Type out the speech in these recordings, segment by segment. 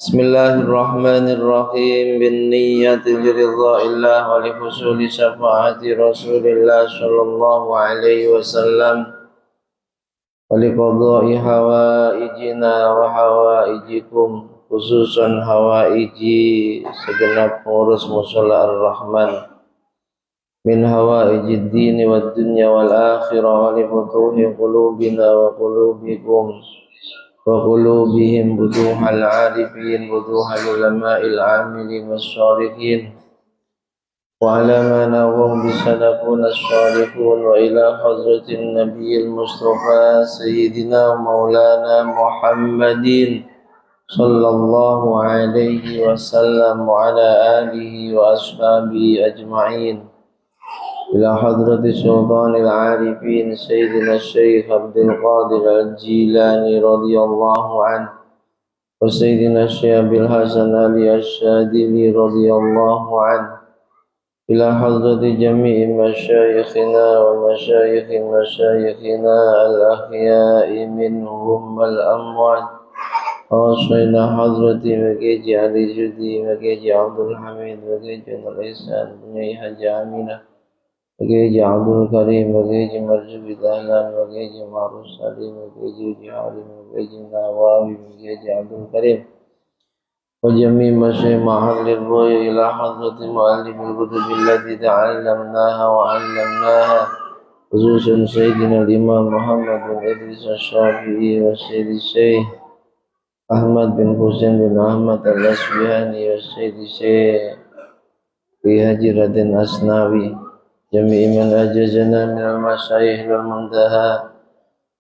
Bismillahirrahmanirrahim. Bin niyati liridha'illah wa li husuli syafa'ati Rasulillah sallallahu alaihi wasallam wa li qadha'i hawaijina wa hawaijikum, khususan hawaiji segenap pengurus mushola ar-Rahman, min hawaijid dini wad dunya wal akhirah, wa li futuhi qulubina wa qulubikum wa qulubihim buduhal arifin buduhal ulama'il amilin wasyarihin wa ala ma nawum bisanakuna syarifun wa ila hadratin nabiyil mustafa sayyidina maulana Muhammadin sallallahu alaihi wasallam wa ala alihi wa ashabihi ajma'in ila hadrati sultanil arifin sayyidina Syekh Abdul Qadir Al-Jilani radhiyallahu anhu wa sayyidina Syekh Abil Hasan Ali Asy-Syadili radhiyallahu anhu ila hadrati jami'i masyayikhina wa masyayikhina al-ahya'i minhum wal-amwat wa sayyidina hadrati Makeji Ali Judi Makeji Abdul Hamid Makeji Al-Ihsan Punyai Haji Aminah Makeji Abdul Karim, Makeji Marzuki Dahlan, Makeji Ma'ruf Salim, Makeji Jihalim, Makeji Nawawi, Makeji Abdul Karim wa jami' masyayikh mahallil boy ila hadrati mu'allimil kutubil lati ta'allamnaha wa 'allamnaha khususan Sayyidina Imam Muhammad bin Idris Asy-Syafi'i wa Sayyidi Syekh Ahmad bin Husain bin Ahmad Al-Asbihani wa Sayyidi Syekh Haji Raden Asnawi jami'i man ajazana minal masyayikh wal muntaha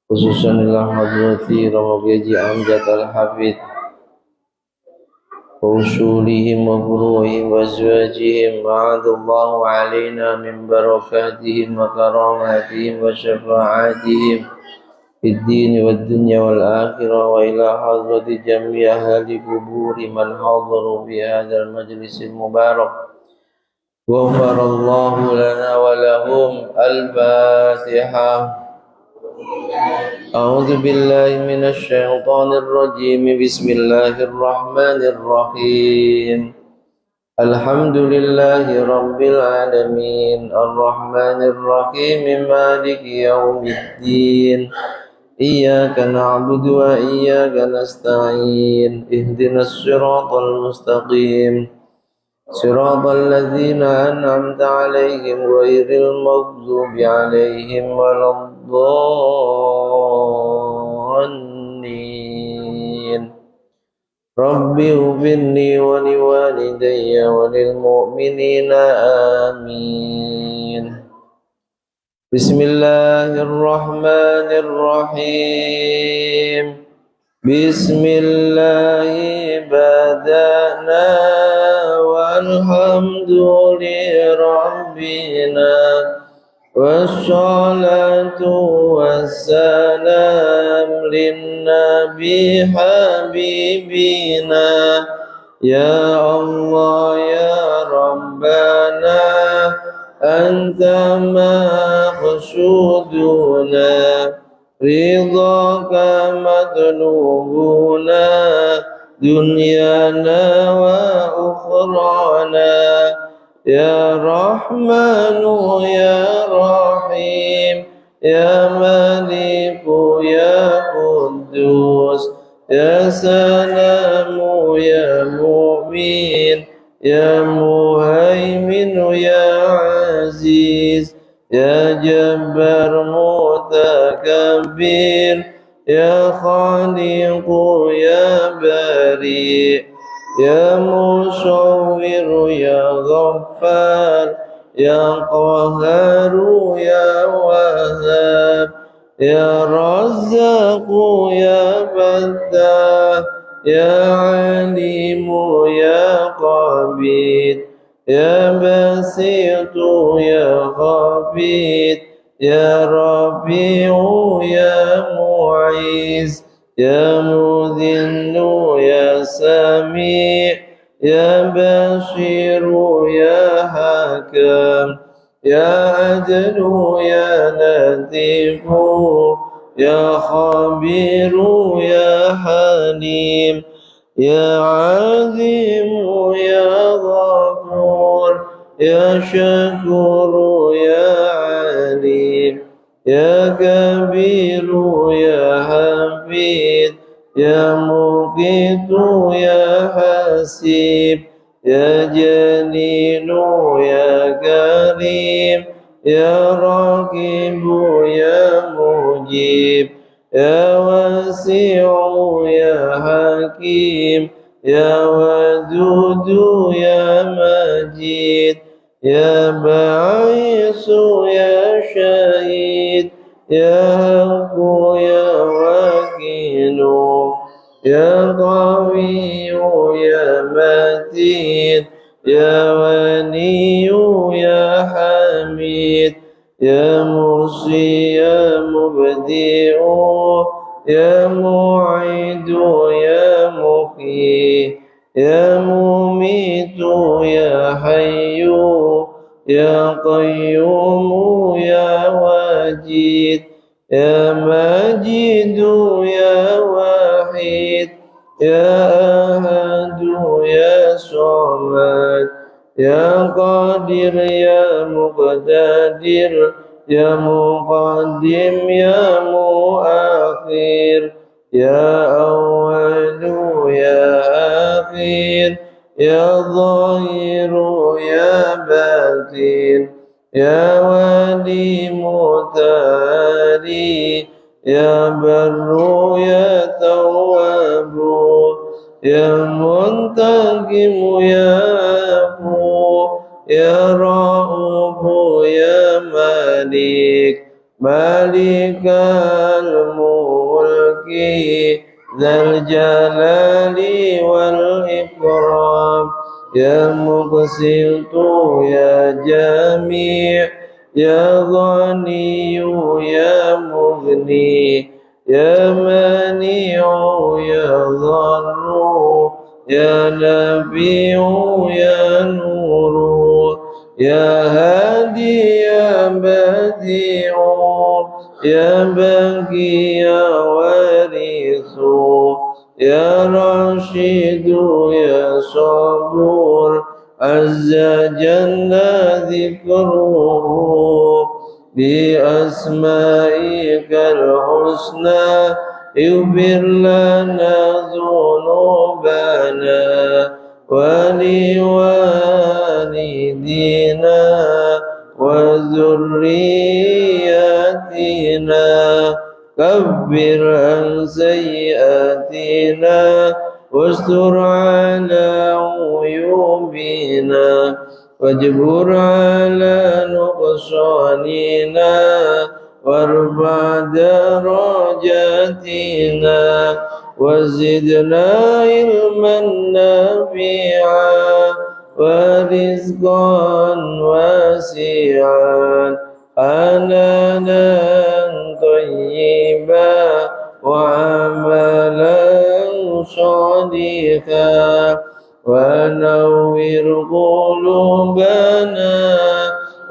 khususan ila hadrati Rawageji Amjad Al-Hafidh wa usulihim wa furu'ihim wa azwajihim wa'adallahu alaina min barakatihim wa karamatihim wa syafa'atihim fid dini wad dunya wal akhirah wa ila hadrati jami'i ahli kuburi man hadaru fi hadzal majlisil mubarak. غفر الله لنا ولهم. الفاتحة. أعوذ بالله من الشيطان الرجيم. بسم الله الرحمن الرحيم. الحمد لله رب العالمين الرحمن الرحيم مالك يوم الدين إياك نعبد وإياك نستعين اهدنا الصراط المستقيم صراط الذين أنعمت عليهم غير المغضوب عليهم ولا الضالين. رب اغفر لي ولوالدي وللمؤمنين آمين. بسم الله الرحمن الرحيم. بسم الله بدأنا والحمد لربنا والصلاة والسلام للنبي حبيبنا يا الله يا ربنا أنت مقصودنا رضاك مطلوبنا دنيانا وأخرانا يا رحمن يا رحيم يا مالك يا قدوس يا سلام يا مؤمن يا مهيمن يا عزيز يا جبار متكبر يا خالق يا بريء يا مصور يا غفار يا قهار يا وهاب يا رزاق يا فتاح يا عليم يا قبير يا بسيط يا خبير يا ربيع يا معيز يا مذل يا سميع يا بشير يا حكم يا عدل يا لطيف يا خبير يا حليم يا عظيم يا غفور يا شكور يا عليم يا كبير يا حفيظ يا مقيت يا حسيب يا جليل يا كريم يا راقب يا مجيب يا واسع يا حكيم يا ودود يا مجيد يا باعث يا شهيد يا حق يا وكيل يا قوي يا متين يا ولي يا حميد يا مرسي يا مبدئ يا معيد يا محيي يا مميت يا حي يا قيوم يا واجد يا ماجد يا واحد يا أحد يا صمد يا قادر يا مقتدر يا مقدم يا مؤخر يا أول يا آخر يا ظاهر يا باطن يا ولي متعالي يا بر يا تواب يا منتقم يا عفو يا رؤوف يا مالك مالك الملك ذا الجلال والإكرام يا مقسط يا جميع يا غني يا مغني يا مانع يا ضر يا نبي يا نور يا هادي يا بديع يا باقي يا وارث يا رشيد يا صبور عز جل ذكره بأسمائك الحسنى اغفر لنا ذنوبنا ولوالدينا وذرياتنا كبر عن سيئاتنا واستر على عيوبنا واجبر على نقصاننا وارفع درجاتنا وزدنا علما نافعا ورزقا واسعا حلالا طيبا وعملا صالحا ونور قلوبنا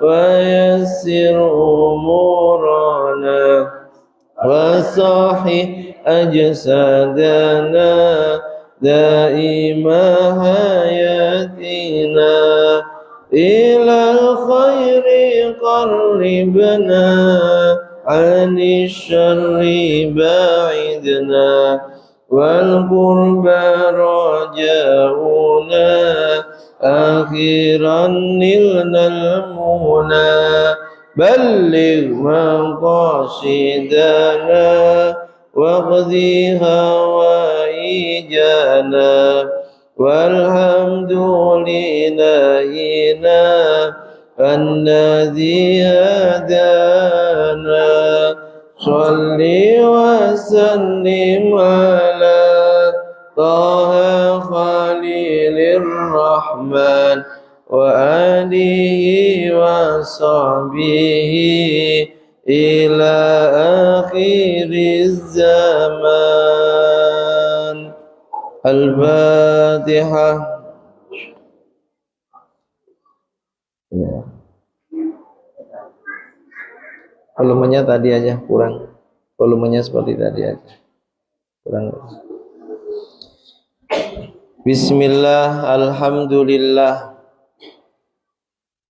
ويسر أمورنا وصحح أجسادنا دائم حياتنا إلى الخير قربنا عن الشر باعدنا والقرب رجاؤنا أخيرا نلنا المنى بلغ مقاصدنا واقضي هوائجنا والحمد لإلهنا الذي هدانا صل وسلم على طه خليل الرحمن وآله وصحبه إلى آخر الزمان. Al-Fatihah. Ya. Volumenya tadi aja kurang. Volumenya seperti tadi aja. Kurang. Bismillah, alhamdulillah,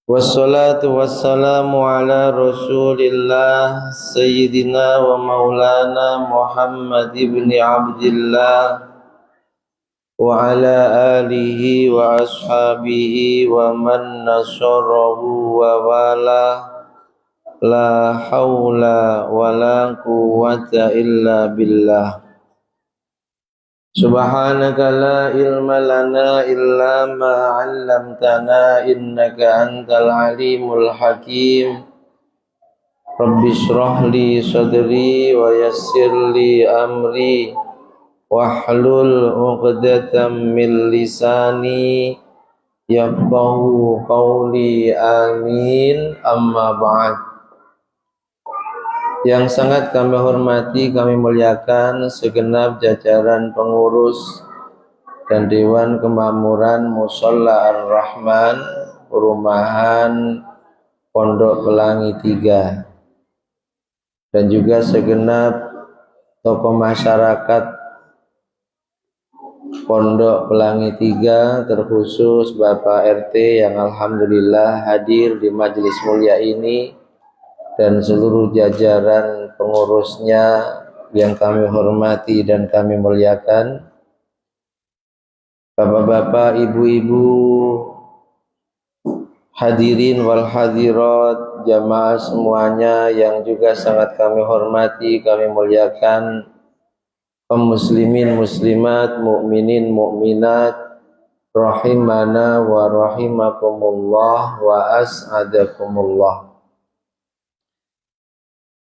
wassalatu wassalamu ala rasulillah Sayyidina wa maulana Muhammad ibn Abdillah wa ala alihi wa ashabihi wa man nasarahu wa wala. La hawla wa la quwwata illa billah. Subhanaka la ilma lana illa ma 'allamtana innaka antal alimul hakim. Rabbi shrah li sadri wa yassir li amri wahlul 'uqdatam min lisani yafqahu qawli, amin. Amma ba'd. Yang sangat kami hormati, kami muliakan segenap jajaran pengurus dan Dewan Kemakmuran Musholla Ar-Rahman Perumahan Pondok Pelangi 3 dan juga segenap tokoh masyarakat Pondok Pelangi 3, terkhusus Bapak RT yang alhamdulillah hadir di majelis mulia ini, dan seluruh jajaran pengurusnya yang kami hormati dan kami muliakan, bapak-bapak, ibu-ibu, hadirin wal hadirat, jamaah semuanya yang juga sangat kami hormati, kami muliakan, kaum muslimin muslimat, mukminin mukminat, rahimana wa rahimakumullah wa as'adakumullah.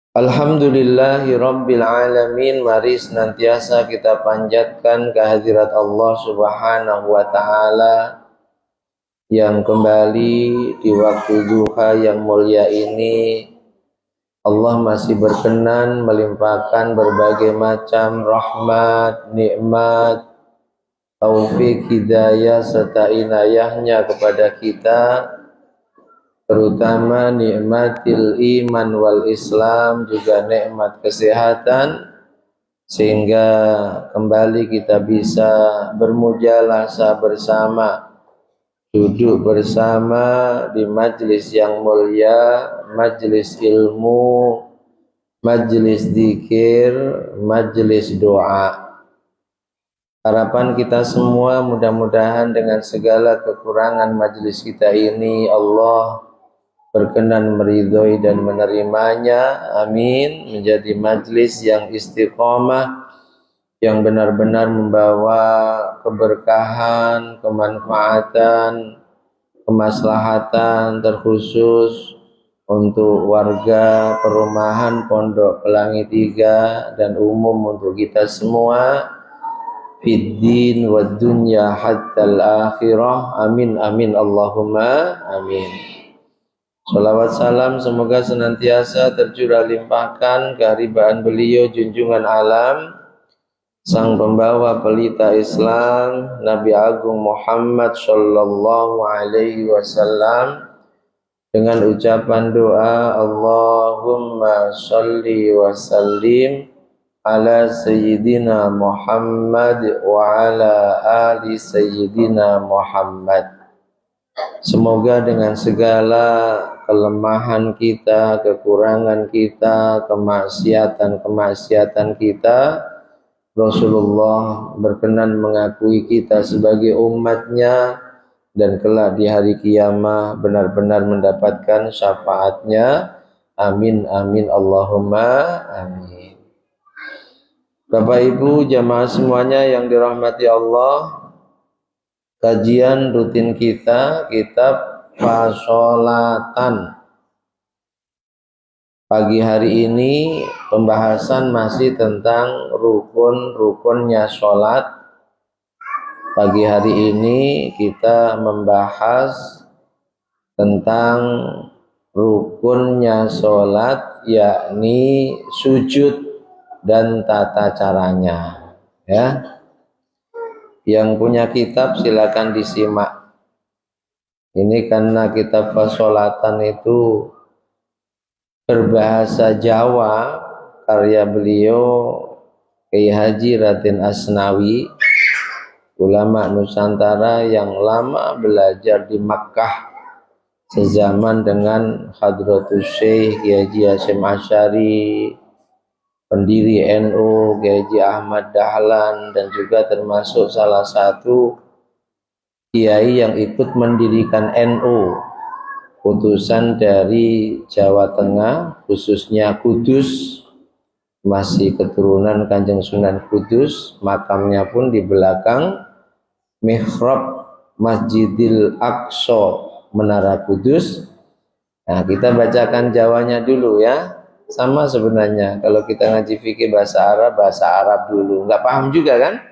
Alhamdulillahi Rabbil Alamin. Mari senantiasa kita panjatkan kehadirat Allah Subhanahu wa Ta'ala yang kembali di waktu duha yang mulia ini Allah masih berkenan melimpahkan berbagai macam rahmat, nikmat, taufik, hidayah serta inayahnya kepada kita, terutama nikmatil iman wal Islam, juga nikmat kesehatan, sehingga kembali kita bisa bermujalasah bersama, duduk bersama di majelis yang mulia, majelis ilmu, majelis zikir, majelis doa. Harapan kita semua mudah-mudahan dengan segala kekurangan majelis kita ini Allah berkenan meridhoi dan menerimanya, amin, menjadi majlis yang istiqomah, yang benar-benar membawa keberkahan, kemanfaatan, kemaslahatan, terkhusus untuk warga perumahan Pondok Pelangi 3 dan umum untuk kita semua, fid din wa dunya hatta al-akhirah, amin amin Allahumma amin. Salawat salam semoga senantiasa tercurah limpahkan keharibaan beliau junjungan alam, sang pembawa pelita Islam, Nabi Agung Muhammad Sallallahu Alaihi Wasallam, dengan ucapan doa Allahumma salli wa sallim ala Sayyidina Muhammad wa ala ali Sayyidina Muhammad. Semoga dengan segala kelemahan kita, kekurangan kita, kemaksiatan kita, Rasulullah berkenan mengakui kita sebagai umatnya, dan kelak di hari kiamah benar-benar mendapatkan syafaatnya, amin amin Allahumma amin. Bapak Ibu jamaah semuanya yang dirahmati Allah, kajian rutin kita kitab Fasolatan. Pagi hari ini pembahasan masih tentang rukun-rukunnya sholat. Pagi hari ini kita membahas tentang rukunnya sholat, yakni sujud dan tata caranya. Ya, yang punya kitab silakan disimak. Ini karena kitab Fasolatan itu berbahasa Jawa, karya beliau Kiai Haji Raden Asnawi, ulama Nusantara yang lama belajar di Makkah sezaman dengan Hadratus Syekh Kiai Haji Hasyim Asy'ari, pendiri NU Kiai Haji Ahmad Dahlan, dan juga termasuk salah satu kiai yang ikut mendirikan NU, utusan dari Jawa Tengah, khususnya Kudus, masih keturunan Kanjeng Sunan Kudus. Makamnya pun di belakang mihrab Masjidil Aqsa Menara Kudus. Nah, kita bacakan Jawanya dulu ya. Sama sebenarnya kalau kita ngaji fikih bahasa Arab dulu. Nggak paham juga kan?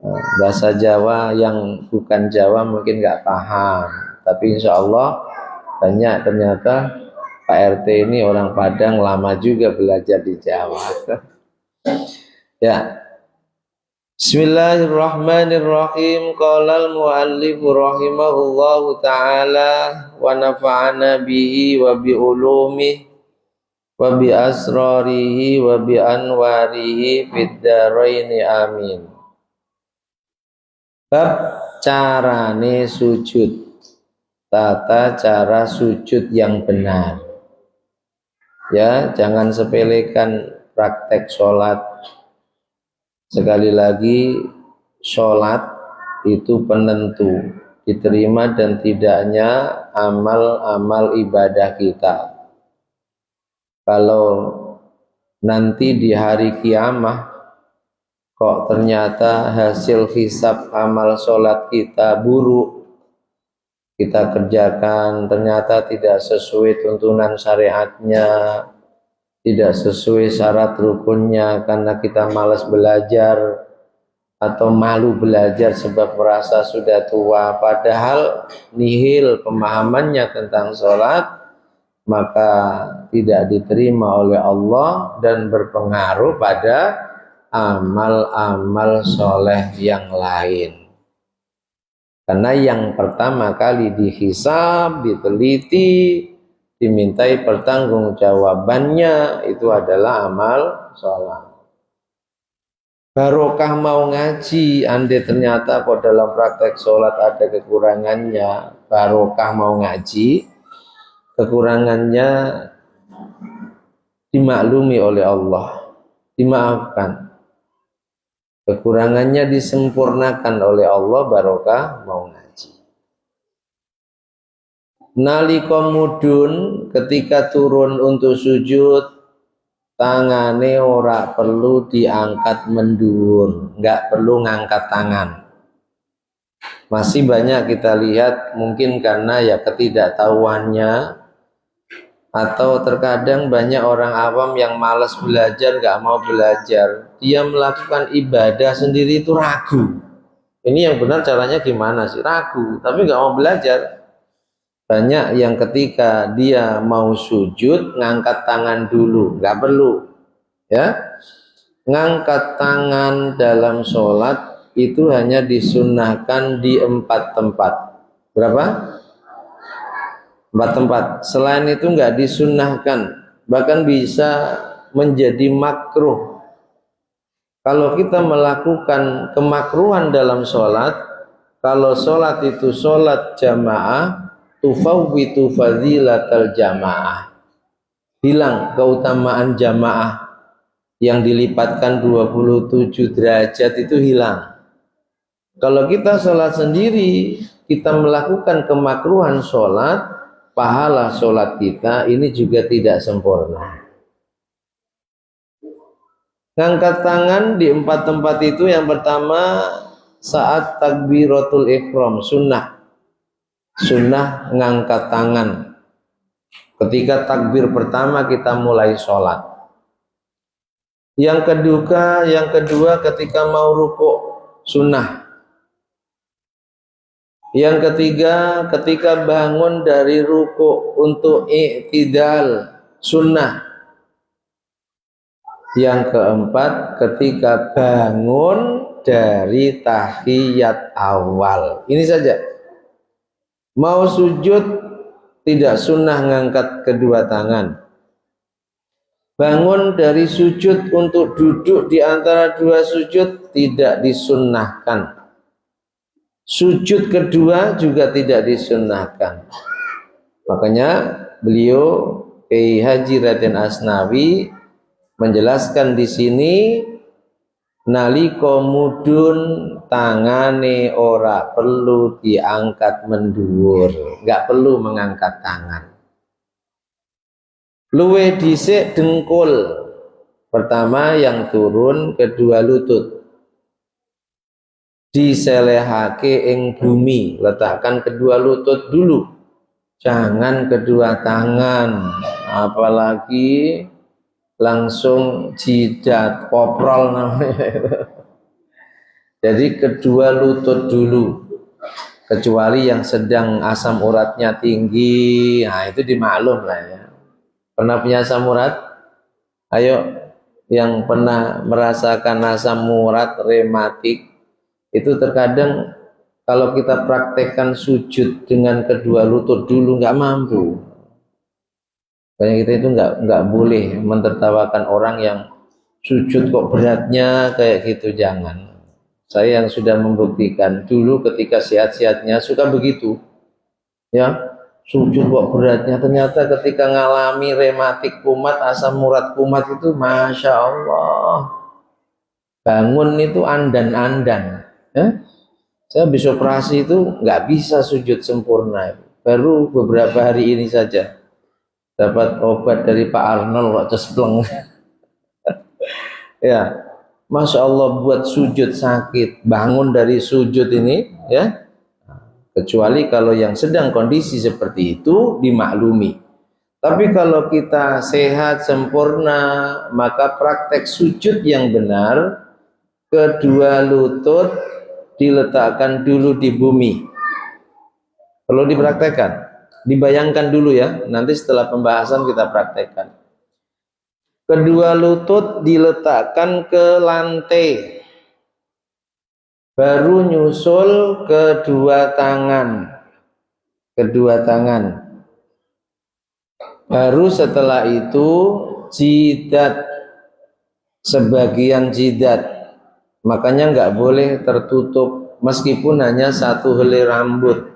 Nah, bahasa Jawa yang bukan Jawa mungkin nggak paham. Tapi insya Allah banyak ternyata Pak RT ini orang Padang lama juga belajar di Jawa. Ya. Bismillahirrahmanirrahim. Qala al-muallif rahimahullahu taala wa nafa'ana bihi wa bi ulumihi wa bi asrarihi wa bi anwarihi fid dharain amin. Bab carane sujud, tata cara sujud yang benar. Ya, jangan sepelekan praktek sholat. Sekali lagi, sholat itu penentu diterima dan tidaknya amal-amal ibadah kita. Kalau nanti di hari kiamah kok ternyata hasil hisab amal sholat kita buruk, kita kerjakan ternyata tidak sesuai tuntunan syariatnya, tidak sesuai syarat rukunnya karena kita malas belajar atau malu belajar sebab merasa sudah tua, padahal nihil pemahamannya tentang sholat, maka tidak diterima oleh Allah dan berpengaruh pada amal-amal soleh yang lain. Karena yang pertama kali dihisab, diteliti, dimintai pertanggungjawabannya itu adalah amal sholat. Barokah mau ngaji, andai ternyata kok dalam praktek sholat ada kekurangannya, barokah mau ngaji, kekurangannya dimaklumi oleh Allah, dimaafkan. Kekurangannya disempurnakan oleh Allah, barokah mau ngaji. Nalika mudun, ketika turun untuk sujud, tangane ora perlu diangkat mendur, nggak perlu ngangkat tangan. Masih banyak kita lihat, mungkin karena ya ketidaktahuannya, atau terkadang banyak orang awam yang malas belajar, nggak mau belajar, dia melakukan ibadah sendiri itu ragu. Ini yang benar caranya gimana sih? Ragu, tapi nggak mau belajar. Banyak yang ketika dia mau sujud ngangkat tangan dulu, nggak perlu ya. Ngangkat tangan dalam sholat itu hanya disunnahkan di 4 tempat. Berapa? 4 tempat. Selain itu nggak disunnahkan, bahkan bisa menjadi makruh. Kalau kita melakukan kemakruhan dalam sholat, kalau sholat itu sholat jamaah, tufawwitu fadilatal jamaah, hilang keutamaan jamaah yang dilipatkan 27 derajat itu hilang. Kalau kita sholat sendiri, kita melakukan kemakruhan sholat, pahala sholat kita ini juga tidak sempurna. Ngangkat tangan di 4 tempat itu, yang pertama saat takbiratul ihram, sunnah ngangkat tangan ketika takbir pertama kita mulai sholat. Yang kedua ketika mau rukuk, sunnah. Yang ketiga ketika bangun dari rukuk untuk i'tidal, sunnah. Yang keempat ketika bangun dari tahiyat awal. Ini saja. Mau sujud tidak sunnah ngangkat kedua tangan. Bangun dari sujud untuk duduk di antara dua sujud tidak disunnahkan. Sujud kedua juga tidak disunnahkan. Makanya beliau Kiai Haji Raden Asnawi menjelaskan di sini, nalika mudhun tangane ora perlu diangkat mendhuwur, enggak perlu mengangkat tangan. Luwe dhisik dengkul pertama yang turun, kedua lutut. Diselehake ing bumi, letakkan kedua lutut dulu, jangan kedua tangan, apalagi langsung jidat koprol namanya. Jadi kedua lutut dulu, kecuali yang sedang asam uratnya tinggi, nah itu dimaklum lah ya. Pernah punya asam urat? Ayo, yang pernah merasakan asam urat rematik, itu terkadang kalau kita praktekkan sujud dengan kedua lutut dulu nggak mampu. Banyak kita itu nggak boleh mentertawakan orang yang sujud kok beratnya kayak gitu, jangan. Saya yang sudah membuktikan dulu ketika sehat-sehatnya suka begitu, ya sujud kok beratnya, ternyata ketika ngalami rematik kumat, asam urat kumat itu, masya Allah, bangun itu andan-andan. Saya habis operasi itu nggak bisa sujud sempurna, baru beberapa hari ini saja dapat obat dari Pak Arnold kok cespleng. Ya, masya Allah, buat sujud sakit, bangun dari sujud ini ya, kecuali kalau yang sedang kondisi seperti itu dimaklumi. Tapi kalau kita sehat sempurna, maka praktek sujud yang benar, kedua lutut diletakkan dulu di bumi. Perlu dipraktekkan, dibayangkan dulu ya, nanti setelah pembahasan kita praktekkan. Kedua lutut diletakkan ke lantai, baru nyusul kedua tangan, baru setelah itu jidat, sebagian jidat. Makanya nggak boleh tertutup meskipun hanya satu helai rambut.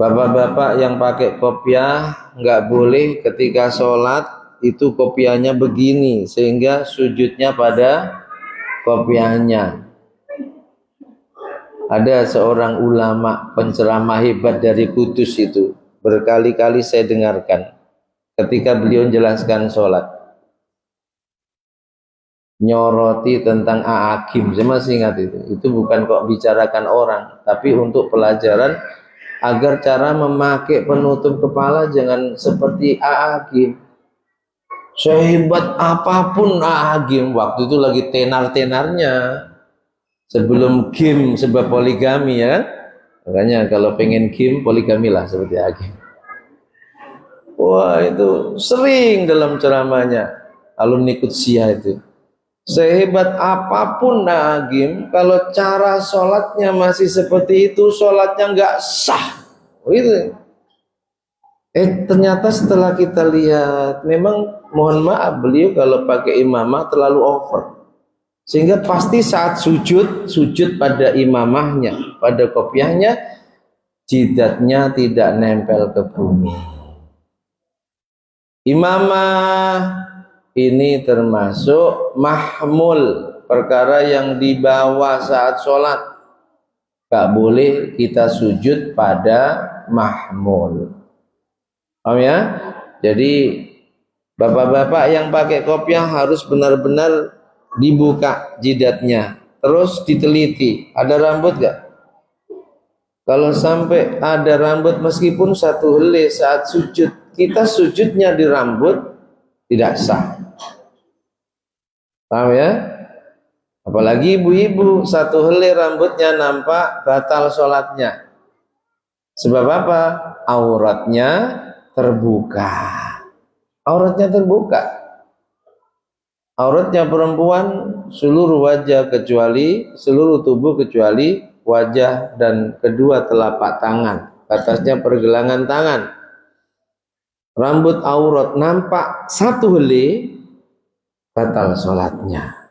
Bapak-bapak yang pakai kopiah nggak boleh ketika sholat itu kopiahnya begini sehingga sujudnya pada kopiahnya. Ada seorang ulama penceramah hebat dari Kudus itu, berkali-kali saya dengarkan ketika beliau menjelaskan sholat, nyoroti tentang A'agim. Saya masih ingat itu bukan kok bicarakan orang, tapi untuk pelajaran agar cara memakai penutup kepala jangan seperti A'agim. Sehebat apapun A'agim, waktu itu lagi tenar-tenarnya sebelum game sebab poligami ya kan? Makanya kalau pengen game poligamilah seperti A'agim. Wah, itu sering dalam ceramahnya alumni Qudsiah itu. Sehebat apapun A'agim, kalau cara sholatnya masih seperti itu, sholatnya nggak sah. Gitu. Ternyata setelah kita lihat, memang mohon maaf beliau kalau pakai imamah terlalu over, sehingga pasti saat sujud pada imamahnya, pada kopiahnya, jidatnya tidak nempel ke bumi. Imamah ini termasuk mahmul, perkara yang dibawa saat sholat. Gak boleh kita sujud pada mahmul. Paham ya? Jadi bapak-bapak yang pakai kopiah harus benar-benar dibuka jidatnya, terus diteliti, ada rambut gak? Kalau sampai ada rambut meskipun satu helai saat sujud, kita sujudnya di rambut, tidak sah. Paham ya? Apalagi ibu-ibu, satu helai rambutnya nampak, batal sholatnya. Sebab apa? Auratnya terbuka. Auratnya terbuka. Auratnya perempuan seluruh wajah kecuali, seluruh tubuh kecuali wajah dan kedua telapak tangan. Atasnya pergelangan tangan. Rambut aurat nampak satu helai, batal sholatnya.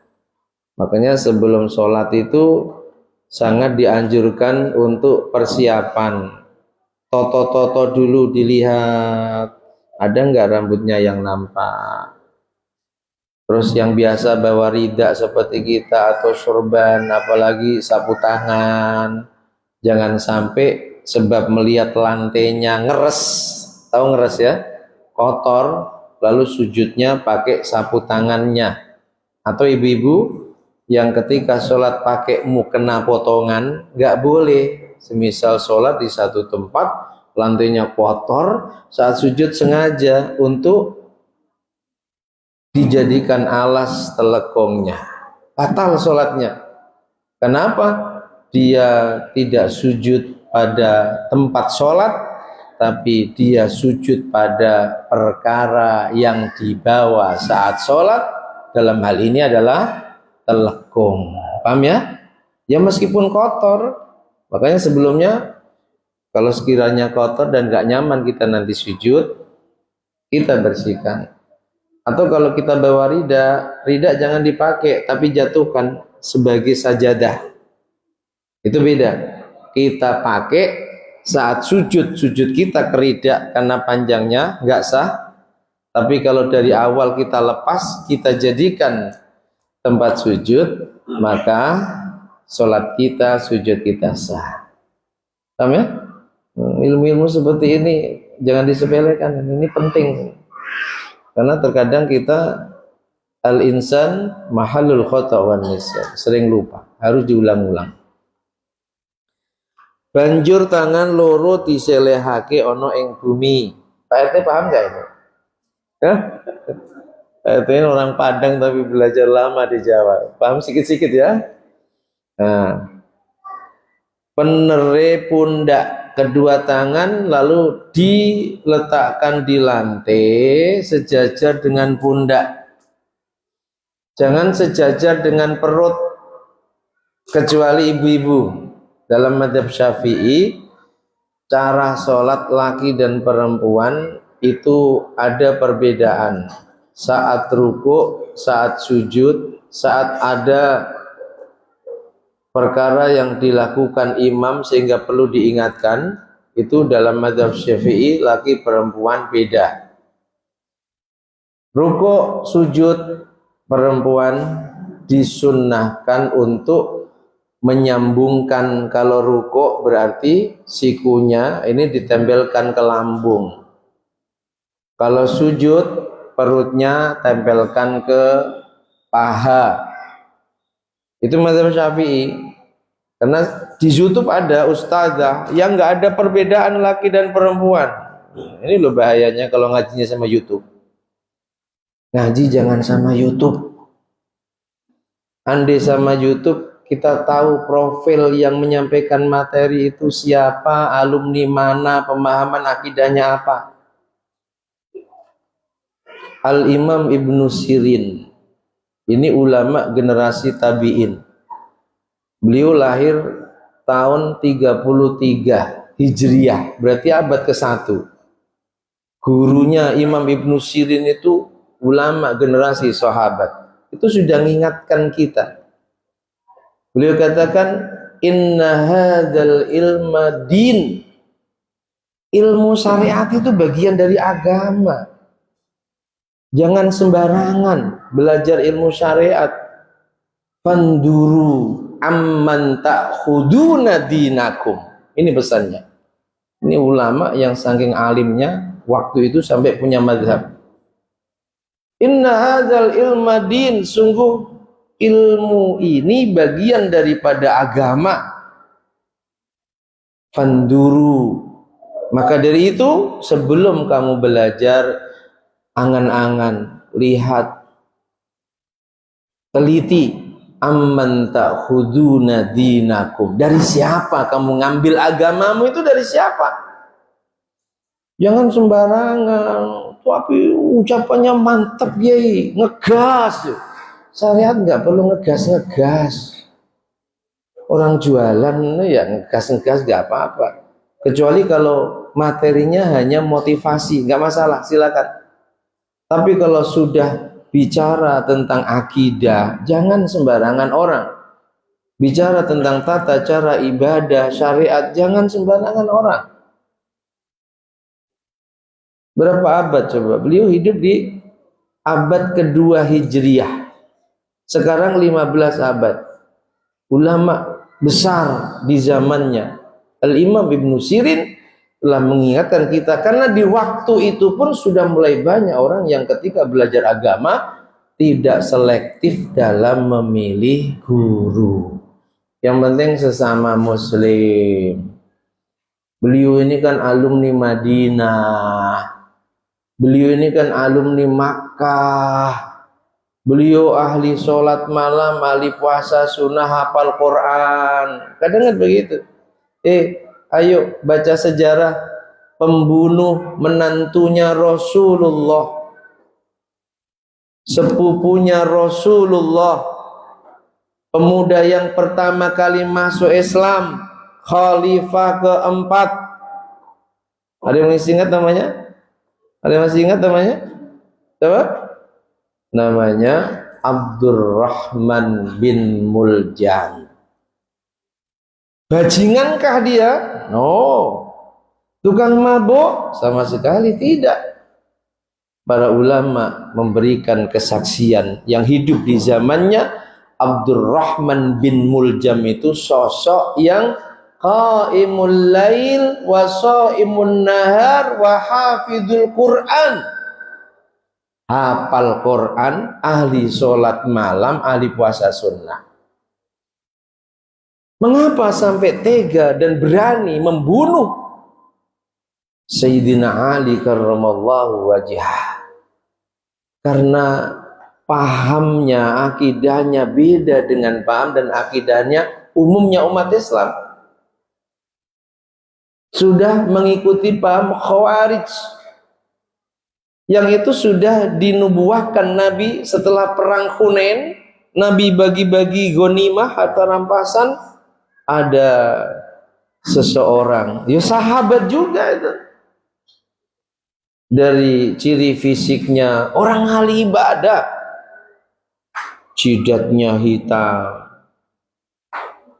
Makanya sebelum sholat itu sangat dianjurkan untuk persiapan. Toto-toto dulu dilihat, ada nggak rambutnya yang nampak. Terus yang biasa bawa rida seperti kita atau sorban, apalagi sapu tangan, jangan sampai sebab melihat lantainya ngeres, tahu ngeres ya, kotor, lalu sujudnya pakai sapu tangannya. Atau ibu-ibu yang ketika sholat pakai mukena potongan, nggak boleh. Semisal sholat di satu tempat, lantainya kotor, saat sujud sengaja untuk dijadikan alas telekongnya, batal sholatnya. Kenapa? Dia tidak sujud pada tempat sholat, tapi dia sujud pada perkara yang dibawa saat sholat. Dalam hal ini adalah telekung. Paham ya? Ya meskipun kotor. Makanya sebelumnya kalau sekiranya kotor dan gak nyaman kita nanti sujud, kita bersihkan. Atau kalau kita bawa rida jangan dipakai, tapi jatuhkan sebagai sajadah. Itu beda. Kita pakai saat sujud kita ke rida karena panjangnya nggak sah. Tapi kalau dari awal kita lepas, kita jadikan tempat sujud, maka sholat kita, sujud kita sah. Paham ya? Ilmu-ilmu seperti ini jangan disepelekan, ini penting. Karena terkadang kita al-insan mahalul khata' wan nisyan, sering lupa, harus diulang-ulang. Banjur tangan loro diselehake ono ing bumi. Pak RT paham nggak ini? Ya? Pak RT ini orang Padang tapi belajar lama di Jawa. Paham sikit-sikit ya? Nah, penere pundak kedua tangan lalu diletakkan di lantai sejajar dengan pundak. Jangan sejajar dengan perut, kecuali ibu-ibu. Dalam mazhab Syafi'i, cara sholat laki dan perempuan itu ada perbedaan. Saat ruku, saat sujud, saat ada perkara yang dilakukan imam sehingga perlu diingatkan, itu dalam mazhab Syafi'i laki perempuan beda. Ruku, sujud perempuan disunnahkan untuk menyambungkan. Kalau ruku berarti sikunya ini ditempelkan ke lambung. Kalau sujud perutnya tempelkan ke paha. Itu mazhab Syafi'i. Karena di YouTube ada ustazah yang nggak ada perbedaan laki dan perempuan. Ini loh bahayanya kalau ngajinya sama YouTube. Ngaji jangan sama YouTube. Andai sama YouTube, kita tahu profil yang menyampaikan materi itu siapa, alumni mana, pemahaman akidahnya apa. Al-Imam Ibnu Sirin, ini ulama generasi tabi'in. Beliau lahir tahun 33 Hijriah, berarti abad ke-1. Gurunya Imam Ibnu Sirin itu ulama generasi sahabat. Itu sudah mengingatkan kita. Beliau katakan, inna hadzal ilma din. Ilmu syariat itu bagian dari agama. Jangan sembarangan belajar ilmu syariat. Fanduru amman ta'khuduna dinakum. Ini pesannya. Ini ulama yang saking alimnya waktu itu sampai punya mazhab. Inna hadzal ilma din, sungguh ilmu ini bagian daripada agama. Fanduru, maka dari itu sebelum kamu belajar, angan-angan, lihat, teliti, amman ta'khuduna dinakum, dari siapa kamu ngambil agamamu, itu dari siapa. Jangan sembarangan, tapi ucapannya mantap yai, ngegas. Syariat nggak perlu ngegas. Orang jualan ya ngegas nggak apa-apa. Kecuali kalau materinya hanya motivasi, nggak masalah, silakan. Tapi kalau sudah bicara tentang akidah, jangan sembarangan orang. bicara tentang tata cara ibadah, syariat, jangan sembarangan orang. Berapa abad coba? Beliau hidup di abad kedua Hijriah. Sekarang 15 abad. Ulama besar di zamannya, Al-Imam Ibnu Sirin, telah mengingatkan kita, karena di waktu itu pun sudah mulai banyak orang yang ketika belajar agama tidak selektif dalam memilih guru. Yang penting sesama muslim. Beliau ini kan alumni Madinah, beliau ini kan alumni Makkah, beliau ahli sholat malam, ahli puasa sunnah, hafal Quran. Kadang kan begitu. Ayo baca sejarah pembunuh menantunya Rasulullah, sepupunya Rasulullah, pemuda yang pertama kali masuk Islam, khalifah keempat. Ada yang masih ingat namanya? Ada yang masih ingat namanya? Coba. Namanya Abdurrahman bin Muljam. Bajingankah dia? No. Tukang mabuk? Sama sekali tidak. Para ulama memberikan kesaksian yang hidup di zamannya. Abdurrahman bin Muljam itu sosok yang qaimul lail wa shaimun nahar wa hafidul Quran. Hafal Quran, ahli sholat malam, ahli puasa sunnah. Mengapa sampai tega dan berani membunuh Sayyidina Ali karramallahu wajhah? Karena pahamnya, akidahnya beda dengan paham dan akidahnya umumnya umat Islam. Sudah mengikuti paham Khawarij, yang itu sudah dinubuahkan Nabi setelah perang Hunain. Nabi bagi-bagi ghanimah, harta rampasan. Ada seseorang, ya sahabat juga itu, dari ciri fisiknya orang ahli ibadah, jidatnya hitam,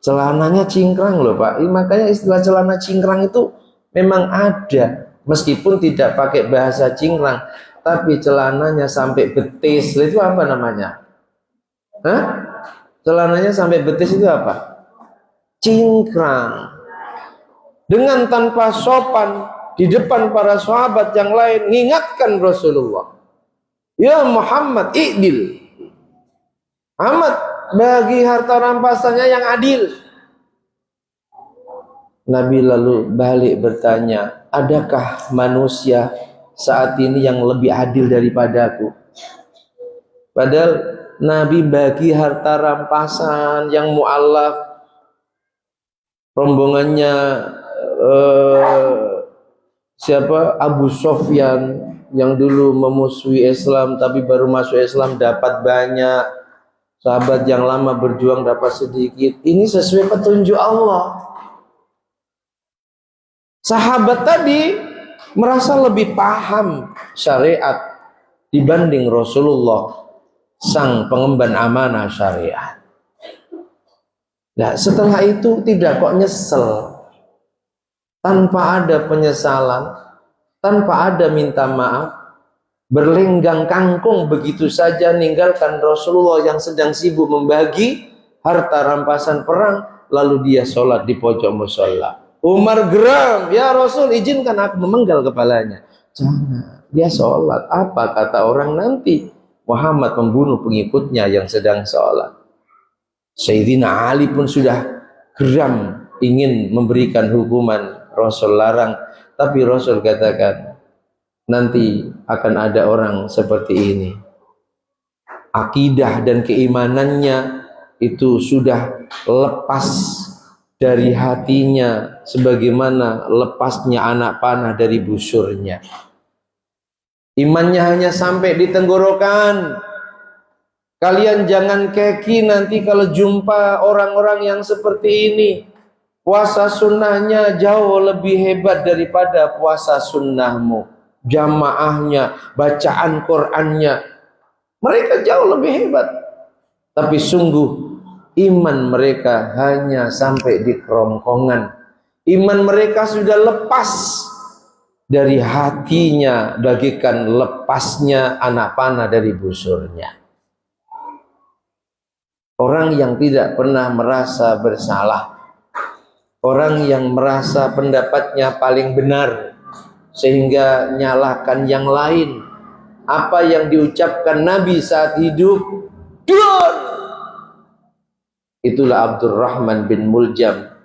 celananya cingkrang loh Pak. Makanya istilah celana cingkrang itu memang ada, meskipun tidak pakai bahasa cingkrang, tapi celananya sampai betis. Itu apa namanya? Celananya sampai betis itu apa? Cingkrang. Dengan tanpa sopan di depan para sahabat yang lain, mengingatkan Rasulullah, ya Muhammad, i'dil. Muhammad, bagi harta rampasannya yang adil. Nabi lalu balik bertanya, adakah manusia saat ini yang lebih adil daripadaku? Padahal Nabi bagi harta rampasan yang mu'allaf, rombongannya siapa? Abu Sofyan yang dulu memusuhi Islam tapi baru masuk Islam dapat banyak. Sahabat yang lama berjuang dapat sedikit. Ini sesuai petunjuk Allah. Sahabat tadi merasa lebih paham syariat dibanding Rasulullah, sang pengemban amanah syariat. Nah, setelah itu tidak kok nyesel, tanpa ada penyesalan, tanpa ada minta maaf, berlenggang kangkung begitu saja ninggalkan Rasulullah yang sedang sibuk membagi harta rampasan perang, lalu dia sholat di pojok musola. Umar geram, ya Rasul izinkan aku memenggal kepalanya. Jangan, dia sholat. Apa kata orang nanti? Muhammad membunuh pengikutnya yang sedang sholat. Sayyidina Ali pun sudah geram, ingin memberikan hukuman. Rasul larang, tapi Rasul katakan, nanti akan ada orang seperti ini, akidah dan keimanannya itu sudah lepas dari hatinya sebagaimana lepasnya anak panah dari busurnya. Imannya hanya sampai di tenggorokan. Kalian jangan keki nanti kalau jumpa orang-orang yang seperti ini. Puasa sunnahnya jauh lebih hebat daripada puasa sunnahmu. Jamaahnya, bacaan Qur'annya, mereka jauh lebih hebat. Tapi sungguh iman mereka hanya sampai di kerongkongan. Iman mereka sudah lepas dari hatinya, bagikan lepasnya anak panah dari busurnya. Orang yang tidak pernah merasa bersalah, orang yang merasa pendapatnya paling benar sehingga nyalahkan yang lain. Apa yang diucapkan Nabi saat hidup, dur! Itulah Abdurrahman bin Muljam.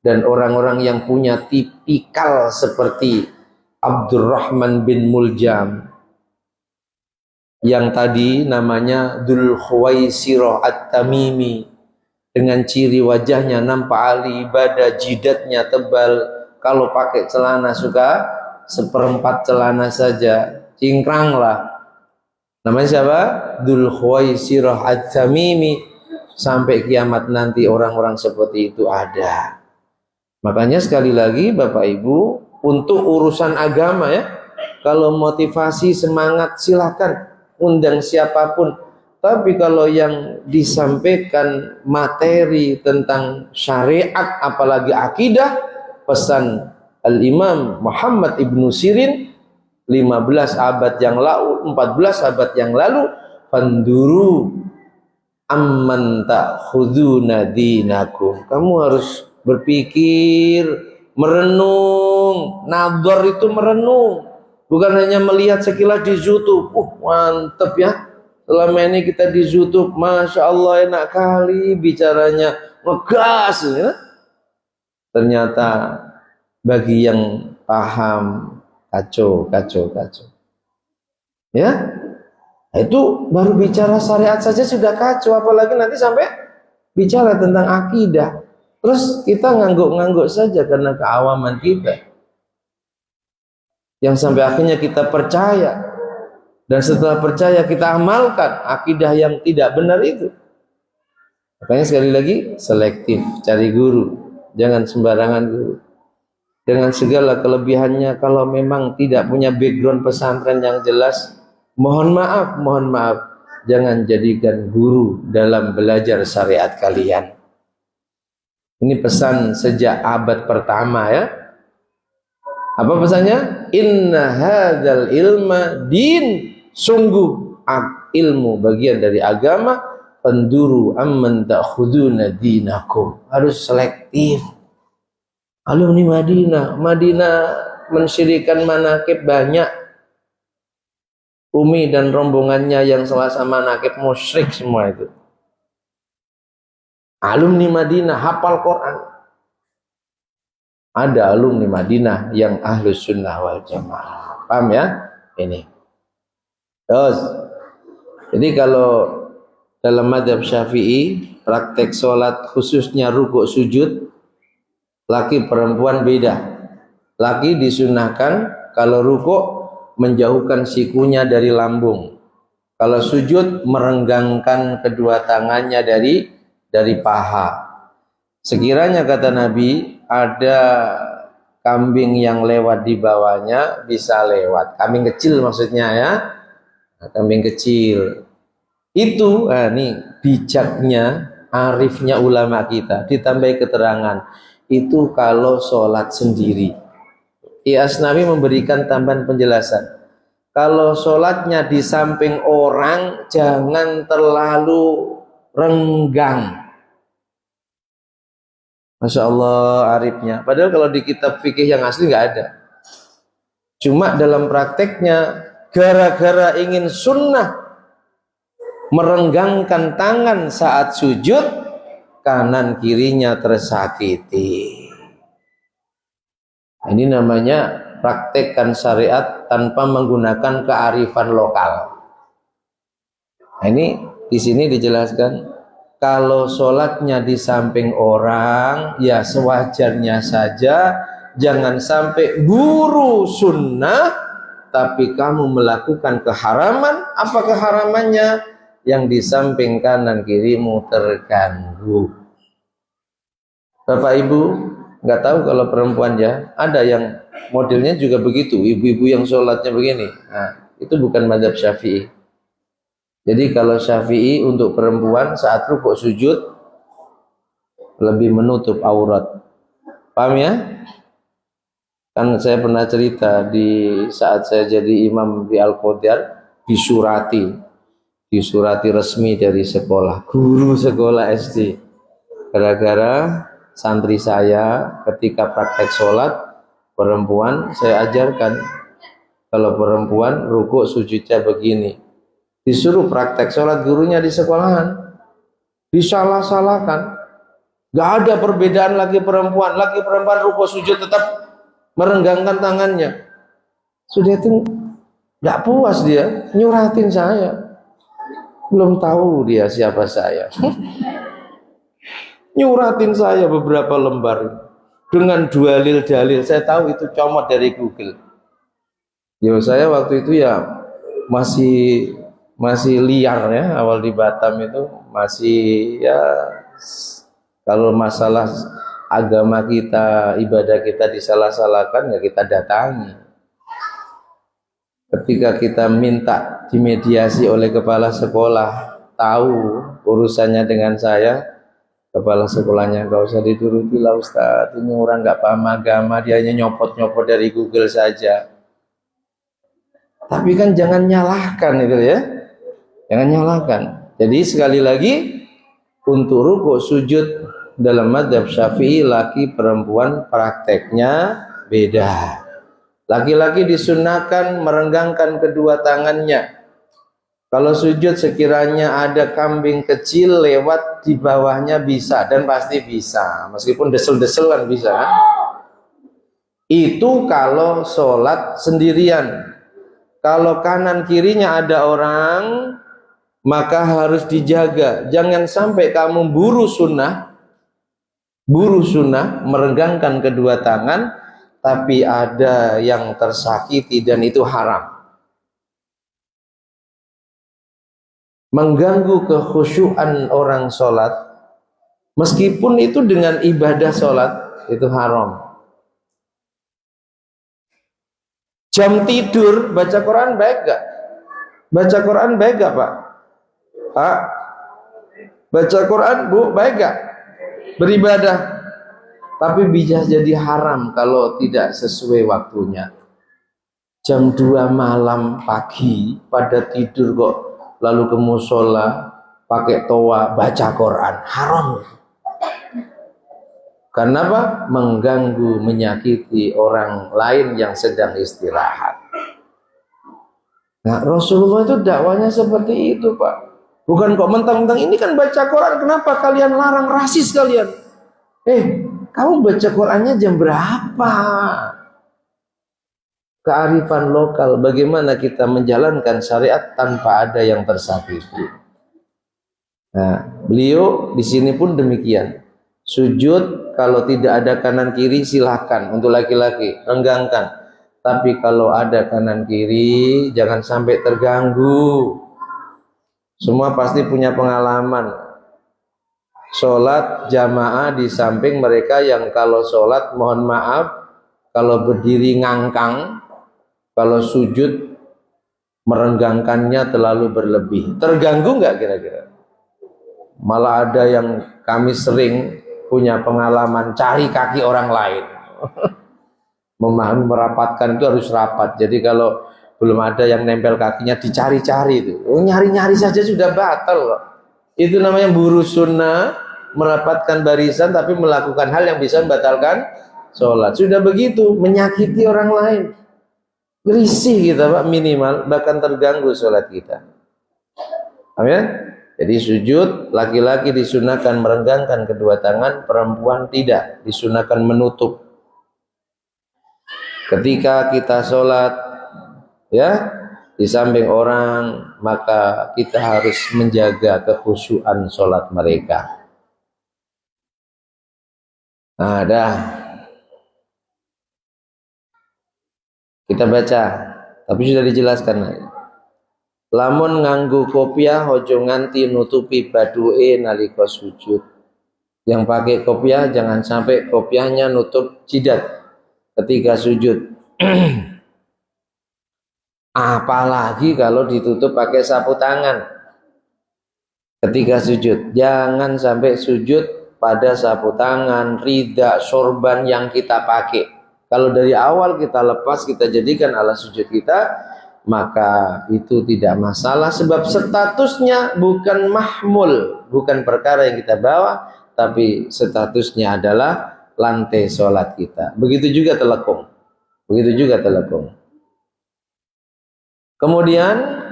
Dan orang-orang yang punya tipikal seperti Abdurrahman bin Muljam, yang tadi namanya Dzul Khuwaisirah At-Tamimi, dengan ciri wajahnya nampak ahli ibadah, jidatnya tebal, kalau pakai celana suka seperempat celana saja, cingkrang lah. Namanya siapa? Dzul Khuwaisirah At-Tamimi. Sampai kiamat nanti orang-orang seperti itu ada. Makanya sekali lagi Bapak Ibu, untuk urusan agama ya, kalau motivasi semangat silahkan undang siapapun. Tapi kalau yang disampaikan materi tentang syariat apalagi akidah, pesan Al-Imam Muhammad Ibnu Sirin 15 abad yang lalu, 14 abad yang lalu, fanduru amman ta'khuduna dinakum. Kamu harus berpikir, merenung. Nadhar itu merenung, bukan hanya melihat sekilas di YouTube. Mantep ya, selama ini kita di YouTube, Masya Allah enak kali bicaranya, ngegas ya. Ternyata bagi yang paham, kacau ya. Itu baru bicara syariat saja sudah kacau, apalagi nanti sampai bicara tentang akidah. Terus kita ngangguk-ngangguk saja karena keawaman kita, yang sampai akhirnya kita percaya, dan setelah percaya kita amalkan akidah yang tidak benar itu. Makanya sekali lagi, selektif cari guru, jangan sembarangan guru. Dengan segala kelebihannya, kalau memang tidak punya background pesantren yang jelas, mohon maaf, jangan jadikan guru dalam belajar syariat kalian. Ini pesan sejak abad pertama ya. Apa pesannya? Inna hadzal ilma din, sungguh ilmu bagian dari agama. Panduru amman ta'khuduna dinakum. Harus selektif. Alumni Madinah mensyirikan manakib banyak. Umi dan rombongannya yang selasa manakib musyrik semua itu. Alumni Madinah hafal Quran. Ada alumni Madinah yang ahlus sunnah wal jamaah. Paham ya? Ini. Terus, jadi kalau dalam mazhab Syafi'i, praktek sholat khususnya rukuk sujud, laki perempuan beda. Laki disunahkan kalau rukuk menjauhkan sikunya dari lambung. Kalau sujud merenggangkan kedua tangannya dari paha. Sekiranya kata Nabi ada kambing yang lewat di bawahnya, bisa lewat. Kambing kecil maksudnya ya. Kambing kecil. Itu nih bijaknya, arifnya ulama kita, ditambah keterangan. Itu kalau sholat sendiri. Asnawi memberikan tambahan penjelasan. Kalau sholatnya di samping orang, jangan terlalu renggang. Masya Allah arifnya. Padahal kalau di kitab fikih yang asli nggak ada. Cuma dalam prakteknya, gara-gara ingin sunnah merenggangkan tangan saat sujud, kanan kirinya tersakiti. Ini namanya praktekkan syariat tanpa menggunakan kearifan lokal. Nah, ini di sini dijelaskan, kalau sholatnya di samping orang, ya sewajarnya saja, jangan sampai guru sunnah, tapi kamu melakukan keharaman. Apa keharamannya? Yang di samping kanan kirimu terganggu. Bapak Ibu, nggak tahu kalau perempuan ya, ada yang modelnya juga begitu, ibu-ibu yang sholatnya begini. Nah, itu bukan mazhab Syafi'i. Jadi kalau Syafi'i untuk perempuan saat rukuk sujud lebih menutup aurat. Paham ya? Kan saya pernah cerita di saat saya jadi imam di Al-Qodar, disurati resmi dari sekolah, guru sekolah SD, gara-gara santri saya ketika praktek sholat perempuan, saya ajarkan kalau perempuan rukuk sujudnya begini, disuruh praktek sholat gurunya di sekolahan, disalah-salahkan. Gak ada perbedaan lagi perempuan rukuk sujud tetap merenggangkan tangannya. Sudah itu gak puas, dia nyuratin saya, belum tahu dia siapa saya. Nyuratin saya beberapa lembar dengan dalil-dalil, saya tahu itu comot dari Google. Ya saya waktu itu ya masih liar ya, awal di Batam itu masih ya, kalau masalah agama kita, ibadah kita disalah-salahkan ya kita datangi. Ketika kita minta dimediasi oleh kepala sekolah, tahu urusannya dengan saya, kepala sekolahnya gak usah dituruti lah Ustadz, ini orang gak paham agama, dia hanya nyopot-nyopot dari Google saja. Tapi kan jangan nyalahkan itu ya, jangan nyalahkan. Jadi sekali lagi, untuk rukuk sujud dalam mazhab Syafi'i laki perempuan prakteknya beda. Laki-laki disunahkan merenggangkan kedua tangannya. Kalau sujud sekiranya ada kambing kecil lewat di bawahnya bisa, dan pasti bisa, meskipun desel-desel kan bisa kan? Itu kalau sholat sendirian. Kalau kanan kirinya ada orang, maka harus dijaga. Jangan sampai kamu buru sunnah merenggangkan kedua tangan, tapi ada yang tersakiti dan itu haram. Mengganggu kekhusyuan orang sholat, meskipun itu dengan ibadah sholat, itu haram. Jam tidur baca Quran baik gak? Baca Quran baik gak Pak? Pak, baca Quran Bu baik gak? Beribadah, tapi bisa jadi haram kalau tidak sesuai waktunya. Jam 2 malam pagi pada tidur kok lalu ke musola pakai toa baca Quran, haram. Karena apa? Mengganggu, menyakiti orang lain yang sedang istirahat. Nah, Rasulullah itu dakwanya seperti itu, Pak. Bukan kok mentang-mentang ini kan baca Quran, kenapa kalian larang, rasis kalian? Kamu baca Qurannya jam berapa? Kearifan lokal, bagaimana kita menjalankan syariat tanpa ada yang tersakiti. Nah, beliau di sini pun demikian. Sujud kalau tidak ada kanan kiri silahkan, untuk laki-laki renggangkan, tapi kalau ada kanan kiri jangan sampai terganggu. Semua pasti punya pengalaman sholat jamaah di samping mereka yang kalau sholat mohon maaf kalau berdiri ngangkang, kalau sujud merenggangkannya terlalu berlebih. Terganggu nggak kira-kira? Malah ada yang kami sering punya pengalaman cari kaki orang lain. Memahami merapatkan itu harus rapat. Jadi kalau belum ada yang nempel kakinya dicari-cari itu. Nyari-nyari saja sudah batal loh. Itu namanya buru sunnah, merapatkan barisan tapi melakukan hal yang bisa membatalkan sholat. Sudah begitu menyakiti orang lain. Risih kita Pak, minimal bahkan terganggu sholat kita. Amin. Jadi sujud, laki-laki disunahkan merenggangkan kedua tangan, perempuan tidak, disunahkan menutup. Ketika kita sholat, ya, di samping orang, maka kita harus menjaga kekhusyuan sholat mereka. Nah, dah. Kita baca, tapi sudah dijelaskan. Lamun nganggu kopiah ojo nganti nutupi baduke nalika sujud. Yang pakai kopiah jangan sampai kopiahnya nutup jidat ketika sujud. Apalagi kalau ditutup pakai sapu tangan ketika sujud. Jangan sampai sujud pada sapu tangan, rida, sorban yang kita pakai. Kalau dari awal kita lepas, kita jadikan alas sujud kita, maka itu tidak masalah, sebab statusnya bukan mahmul, bukan perkara yang kita bawa, tapi statusnya adalah lantai sholat kita. Begitu juga telekung. Begitu juga telekung. Kemudian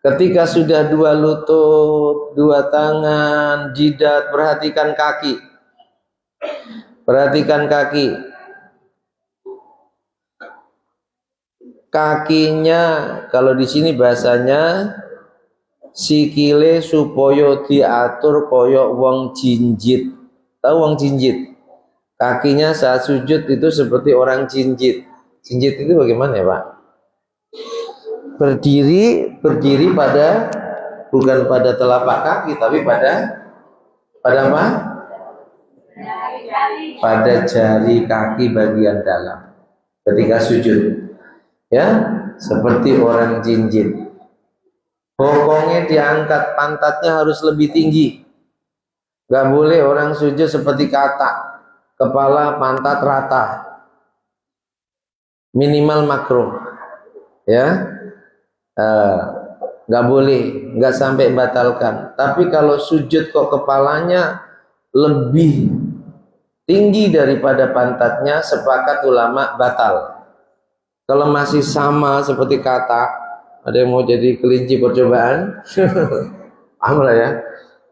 ketika sudah dua lutut, dua tangan, jidat, perhatikan kaki. Perhatikan kaki. Kakinya, kalau di sini bahasanya sikile supaya diatur koyok wong jinjit. Tahu wong jinjit? Kakinya saat sujud itu seperti orang jinjit. Jinjit itu bagaimana ya, Pak? Berdiri pada, bukan pada telapak kaki, tapi pada apa? Pada jari kaki bagian dalam ketika sujud. Ya, seperti orang jinjit. Bokongnya diangkat, pantatnya harus lebih tinggi. Gak boleh orang sujud seperti katak, kepala pantat rata. Minimal makruh. Ya, gak boleh, gak sampai batalkan. Tapi kalau sujud kok kepalanya lebih tinggi daripada pantatnya, sepakat ulama batal. Kalau masih sama seperti katak, ada yang mau jadi kelinci percobaan? Amal ya.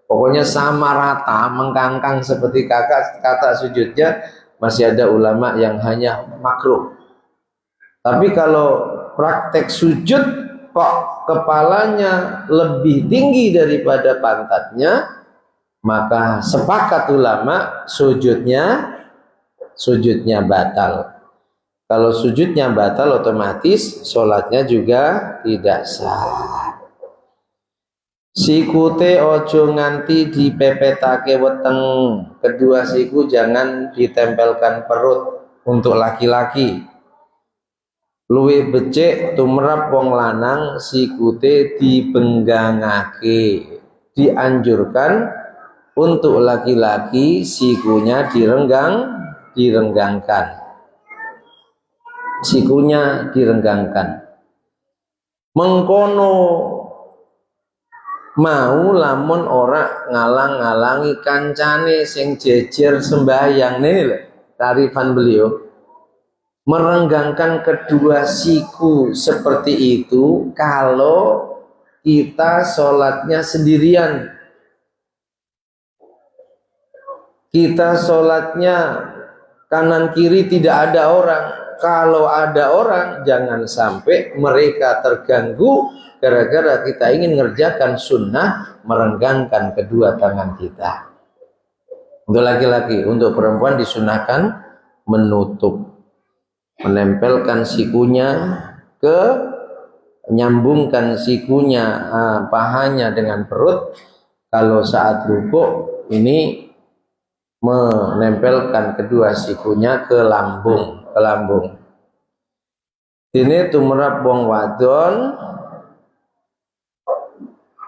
Pokoknya sama rata, mengkangkang seperti katak sujudnya, masih ada ulama yang hanya makruh. Tapi kalau praktek sujud kok kepalanya lebih tinggi daripada pantatnya, maka sepakat ulama sujudnya batal. Kalau sujudnya batal, otomatis sholatnya juga tidak sah. Sikute ojo nganti dipepetake weteng. Kedua siku jangan ditempelkan perut untuk laki-laki. Luwih becik tumrap wong lanang sikute dibenggangake. Dianjurkan untuk laki-laki sikunya direnggangkan. Sikunya direnggangkan. Mengkono mau lamun ora ngalang-ngalangi kancane sing jejer sembahyang. Ini lho tarifan beliau. Merenggangkan kedua siku seperti itu kalau kita sholatnya sendirian. Kita sholatnya kanan kiri tidak ada orang. Kalau ada orang, jangan sampai mereka terganggu gara-gara kita ingin mengerjakan sunnah merenggangkan kedua tangan kita. Untuk laki-laki, untuk perempuan disunahkan menutup, menempelkan sikunya nyambungkan sikunya, pahanya dengan perut. Kalau saat rukuk ini menempelkan kedua sikunya ke lambung. Ini tumrap wong wadon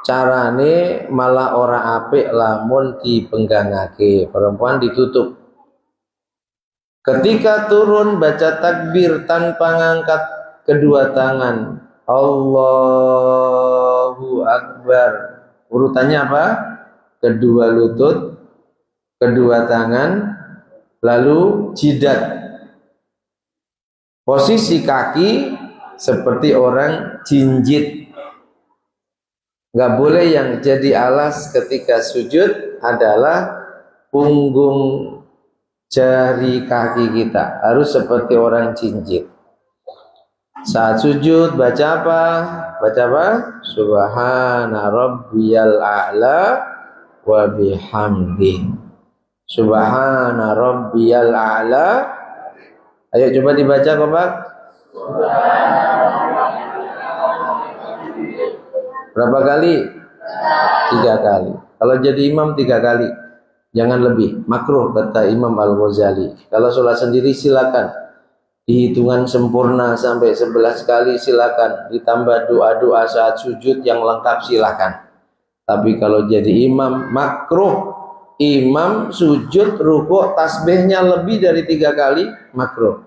carane malah ora apik lamun dipenggangake. Perempuan ditutup. Ketika turun baca takbir tanpa ngangkat kedua tangan. Allahu Akbar. Urutannya apa? Kedua lutut, kedua tangan, lalu jidat. Posisi kaki seperti orang jinjit. Gak boleh yang jadi alas ketika sujud adalah punggung jari kaki kita. Harus seperti orang jinjit. Saat sujud baca apa? Baca apa? Subhana rabbiyal a'la wa bihamdih. Subhana rabbiyal a'la. Ayo coba dibaca kompak. Berapa kali? 3 kali. Kalau jadi imam 3 kali. Jangan lebih. Makruh kata Imam Al-Ghazali. Kalau sholat sendiri silakan. Dihitungan sempurna sampai 11 kali silakan. Ditambah doa-doa saat sujud yang lengkap silakan. Tapi kalau jadi imam makruh imam sujud rukuk tasbihnya lebih dari 3 kali makruh.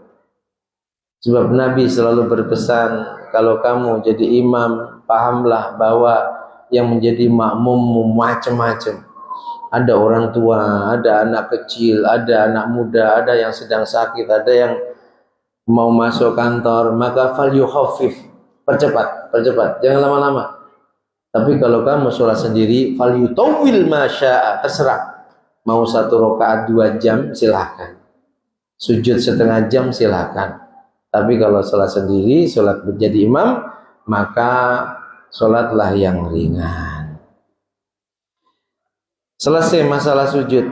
Sebab Nabi selalu berpesan, kalau kamu jadi imam, pahamlah bahwa yang menjadi makmum macam-macam. Ada orang tua, ada anak kecil, ada anak muda, ada yang sedang sakit, ada yang mau masuk kantor, maka fal yukhaffif, percepat, jangan lama-lama. Tapi kalau kamu sholat sendiri, fal yutawwil ma syaa, terserah. Mau 1 rakaat 2 jam silahkan, sujud setengah jam silahkan. Tapi kalau sholat sendiri, sholat menjadi imam, maka sholatlah yang ringan. Selesai masalah sujud.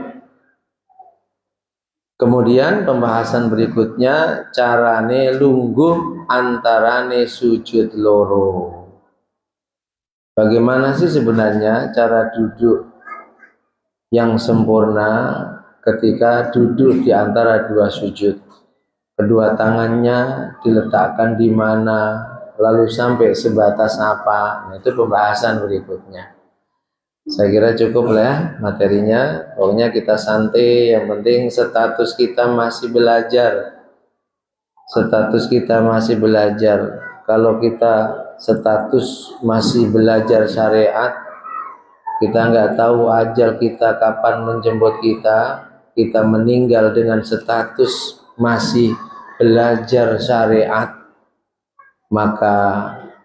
Kemudian pembahasan berikutnya, carane lungguh antarane sujud loro. Bagaimana sih sebenarnya cara duduk yang sempurna ketika duduk di antara 2 sujud? Kedua tangannya diletakkan di mana, lalu sampai sebatas apa? Nah, itu pembahasan berikutnya. Saya kira cukup lah ya materinya. Pokoknya kita santai, yang penting status kita masih belajar. Status kita masih belajar. Kalau kita status masih belajar syariat, kita nggak tahu ajal kita kapan menjemput kita, kita meninggal dengan status masih belajar syariat, maka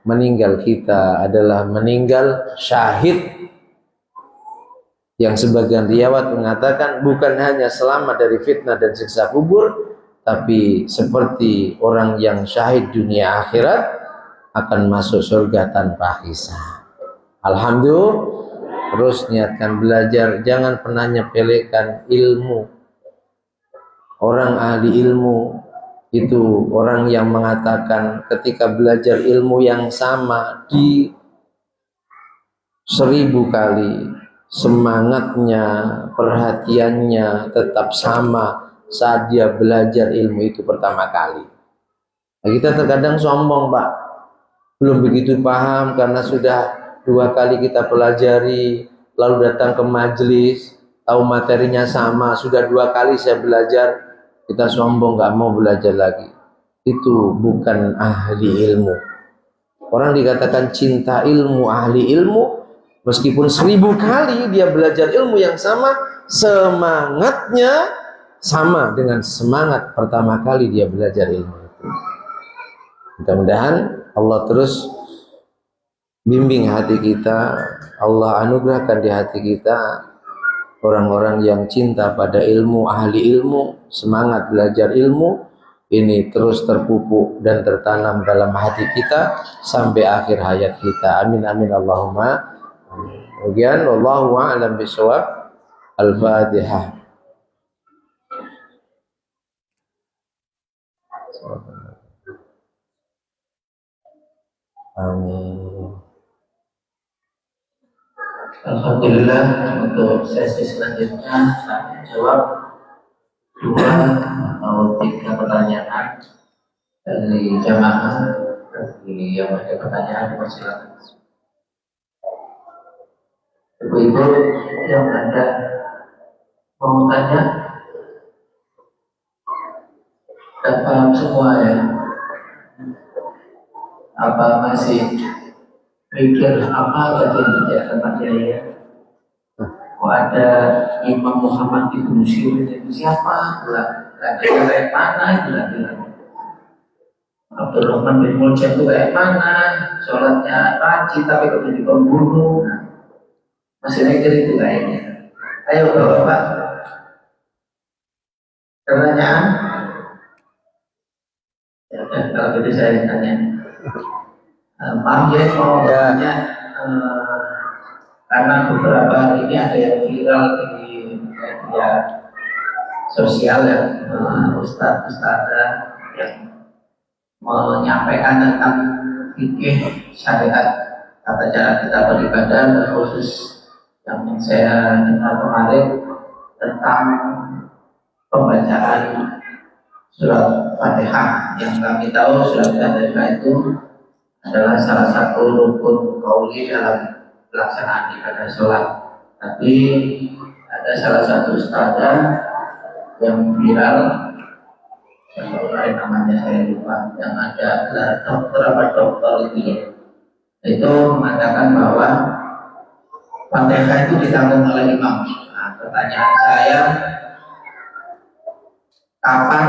meninggal kita adalah meninggal syahid, yang sebagian riwayat mengatakan bukan hanya selamat dari fitnah dan siksa kubur, tapi seperti orang yang syahid dunia akhirat akan masuk surga tanpa hisab. Alhamdulillah. Terus niatkan belajar, jangan pernah nyepelekan ilmu. Orang ahli ilmu itu orang yang mengatakan ketika belajar ilmu yang sama di 1000 kali, semangatnya, perhatiannya tetap sama saat dia belajar ilmu itu pertama kali. Nah, kita terkadang sombong, Pak, belum begitu paham karena sudah 2 kali kita pelajari, lalu datang ke majelis, tahu materinya sama, sudah 2 kali saya belajar, kita sombong, nggak mau belajar lagi. Itu bukan ahli ilmu. Orang dikatakan cinta ilmu, ahli ilmu, meskipun 1000 kali dia belajar ilmu yang sama, semangatnya sama dengan semangat pertama kali dia belajar ilmu itu. Mudah-mudahan Allah terus bimbing hati kita, Allah anugerahkan di hati kita orang-orang yang cinta pada ilmu, ahli ilmu, semangat belajar ilmu ini terus terpupuk dan tertanam dalam hati kita sampai akhir hayat kita. Amin amin Allahumma. Kemudian wallahu a'lam bishawab. Al-Fatihah. Amin. Alhamdulillah, untuk sesi selanjutnya saya jawab 2 atau 3 pertanyaan dari jamaah. Bagi yang ada pertanyaan dipersilakan. Ibu-ibu yang ada mau tanya, dan paham semua ya? Apa masih mikir apa tadi yang tidak tempat ya? Oh, ada Imam Muhammad Ibnu Sirin itu siapa? Ada kayak mana? Abdurrahman bin Muljam itu kayak mana? Sholatnya rajin tapi kok jadi pembunuh. Masih mikir itu kayaknya. Ayo Bapak, pertanyaan? Ya, kalau gitu saya tanya. Maaf ya, mau tanya, karena beberapa hari ini ada yang viral di media sosial ya, ustadz yang menyampaikan tentang fikih syariat, tata cara kita beribadah, khusus yang saya dengar kemarin tentang pembacaan surat Fatihah. Yang kami tahu surat Fatihah itu adalah salah satu rukun qauli dalam pelaksanaan ibadah sholat. Tapi ada salah satu ustazah yang viral, yang kemarin namanya saya lupa, yang ada dokter apa dokter itu mengatakan bahwa Fatihah itu ditanggung oleh imam. Nah, pertanyaan saya, kapan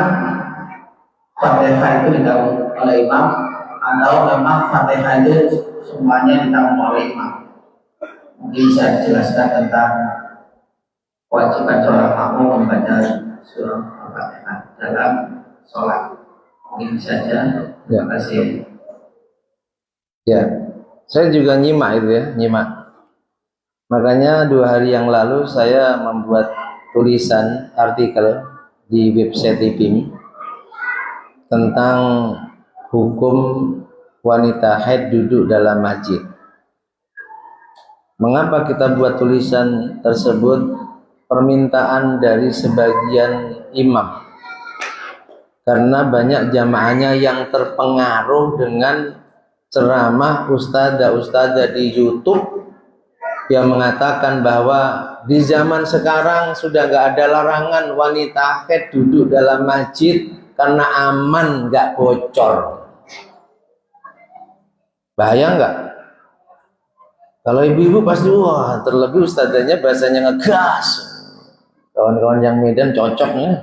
Fatihah itu ditanggung oleh imam, atau memang Fatihah itu semuanya ditanggung oleh imam? Mungkin bisa dijelaskan tentang kewajiban seorang makmum membaca surah Al-Fatihah dalam sholat. Mungkin saja. Terima kasih. Ya, saya juga nyimak itu ya, nyimak. Makanya 2 hari yang lalu saya membuat tulisan artikel di website IPIM tentang hukum wanita haid duduk dalam masjid. Mengapa kita buat tulisan tersebut? Permintaan dari sebagian imam, karena banyak jamaahnya yang terpengaruh dengan ceramah ustadzah di YouTube yang mengatakan bahwa di zaman sekarang sudah nggak ada larangan wanita haid duduk dalam masjid karena aman, nggak bocor. Bahaya nggak? Kalau ibu-ibu pasti wah, terlebih ustadzanya bahasanya ngegas. Kawan-kawan yang Medan cocok nih.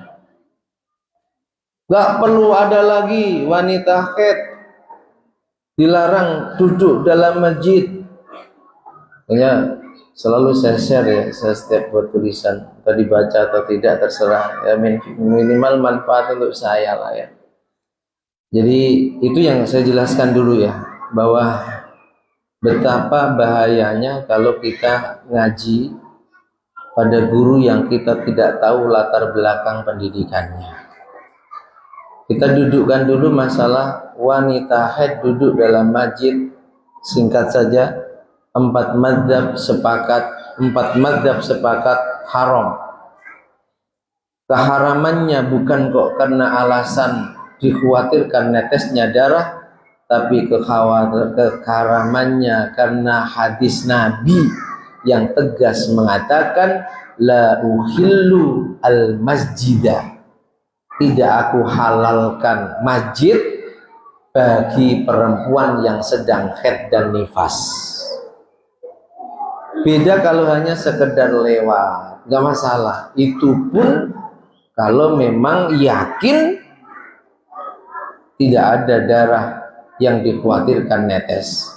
Nggak perlu ada lagi wanita haid dilarang duduk dalam masjid. Makanya selalu saya share ya, saya setiap buat tulisan, atau dibaca atau tidak terserah ya, minimal manfaat untuk saya lah ya. Jadi itu yang saya jelaskan dulu ya, bahwa betapa bahayanya kalau kita ngaji pada guru yang kita tidak tahu latar belakang pendidikannya. Kita dudukkan dulu masalah wanita haid duduk dalam masjid. Singkat saja, 4 madzhab sepakat haram. Keharamannya bukan kok karena alasan dikhawatirkan netesnya darah, tapi keharamannya karena hadis Nabi yang tegas mengatakan la uhillu al masjidah, tidak aku halalkan masjid bagi perempuan yang sedang haid dan nifas. Beda kalau hanya sekedar lewat, nggak masalah. Itu pun kalau memang yakin tidak ada darah yang dikhawatirkan netes.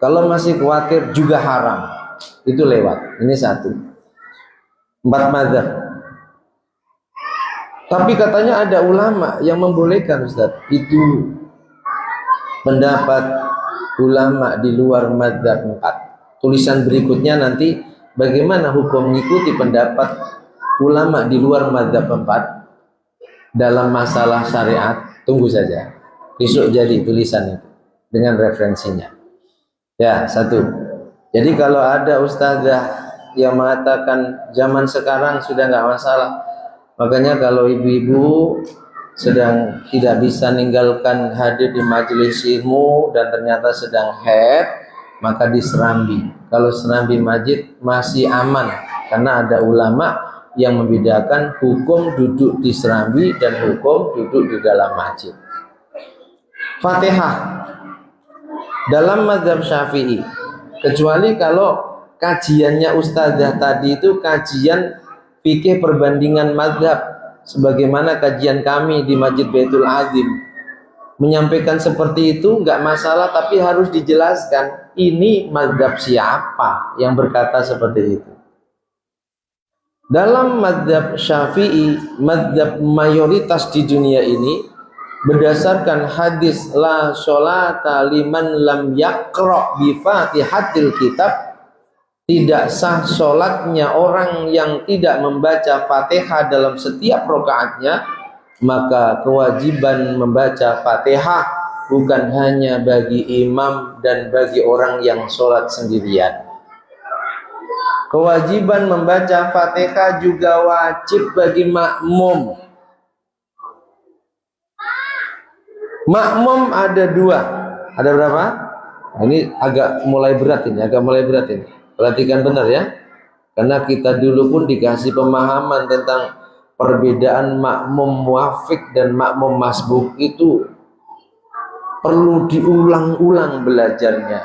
Kalau masih khawatir juga haram. Itu lewat. Ini 1. 4 madzhab. Tapi katanya ada ulama yang membolehkan, Ustaz. Itu pendapat ulama di luar madzhab 4. Tulisan berikutnya nanti bagaimana hukum mengikuti pendapat ulama di luar madzhab 4 dalam masalah syariat. Tunggu saja. Besok jadi tulisan itu dengan referensinya. Ya, 1. Jadi kalau ada ustazah yang mengatakan zaman sekarang sudah nggak masalah, makanya kalau ibu-ibu sedang tidak bisa meninggalkan hadir di majelis ilmu dan ternyata sedang haid, maka diserambi. Kalau serambi masjid masih aman, karena ada ulama yang membedakan hukum duduk di serambi dan hukum duduk di dalam masjid. Fatihah dalam mazhab Syafi'i, kecuali kalau kajiannya ustazah tadi itu kajian fikih perbandingan mazhab, sebagaimana kajian kami di Masjid Baitul Azim, menyampaikan seperti itu nggak masalah, tapi harus dijelaskan ini mazhab siapa yang berkata seperti itu. Dalam mazhab Syafi'i, mazhab mayoritas di dunia ini, berdasarkan hadis la sholata liman lam yaqra bi fatihatil kitab, tidak sah sholatnya orang yang tidak membaca Fatihah dalam setiap rakaatnya, maka kewajiban membaca Fatihah bukan hanya bagi imam dan bagi orang yang sholat sendirian. Kewajiban membaca Fatihah juga wajib bagi makmum. Makmum ada 2. Ada berapa? Nah, ini agak mulai berat ini. Perhatikan benar ya. Karena kita dulu pun dikasih pemahaman tentang perbedaan makmum muwafiq dan makmum masbuk itu perlu diulang-ulang belajarnya,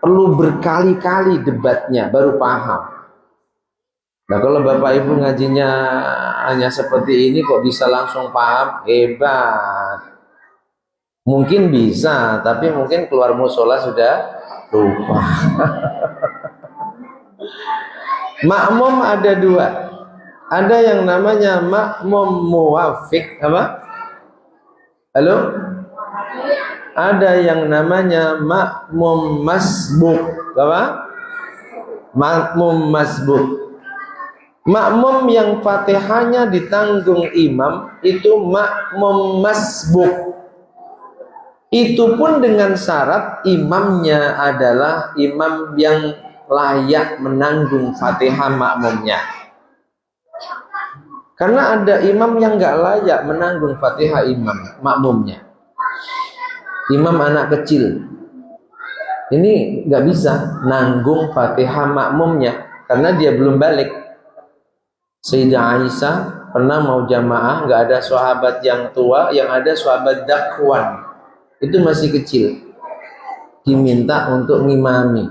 perlu berkali-kali debatnya baru paham. Nah kalau Bapak Ibu ngajinya hanya seperti ini kok bisa langsung paham, hebat. Mungkin bisa, tapi mungkin keluar musola sudah lupa. Makmum ada dua. Ada yang namanya makmum muwafiq, apa? Halo? Ada yang namanya makmum masbuk, apa? Makmum masbuk. Makmum yang Fatihahnya ditanggung imam itu makmum masbuk. Itu pun dengan syarat imamnya adalah imam yang layak menanggung Fatihah makmumnya. Karena ada imam yang nggak layak menanggung Fatihah makmumnya. Imam anak kecil ini nggak bisa nanggung Fatihah makmumnya karena dia belum balik. Sayyidah Aisyah pernah mau jamaah, nggak ada sahabat yang tua, yang ada sahabat Dakwan. Itu masih kecil, diminta untuk ngimami.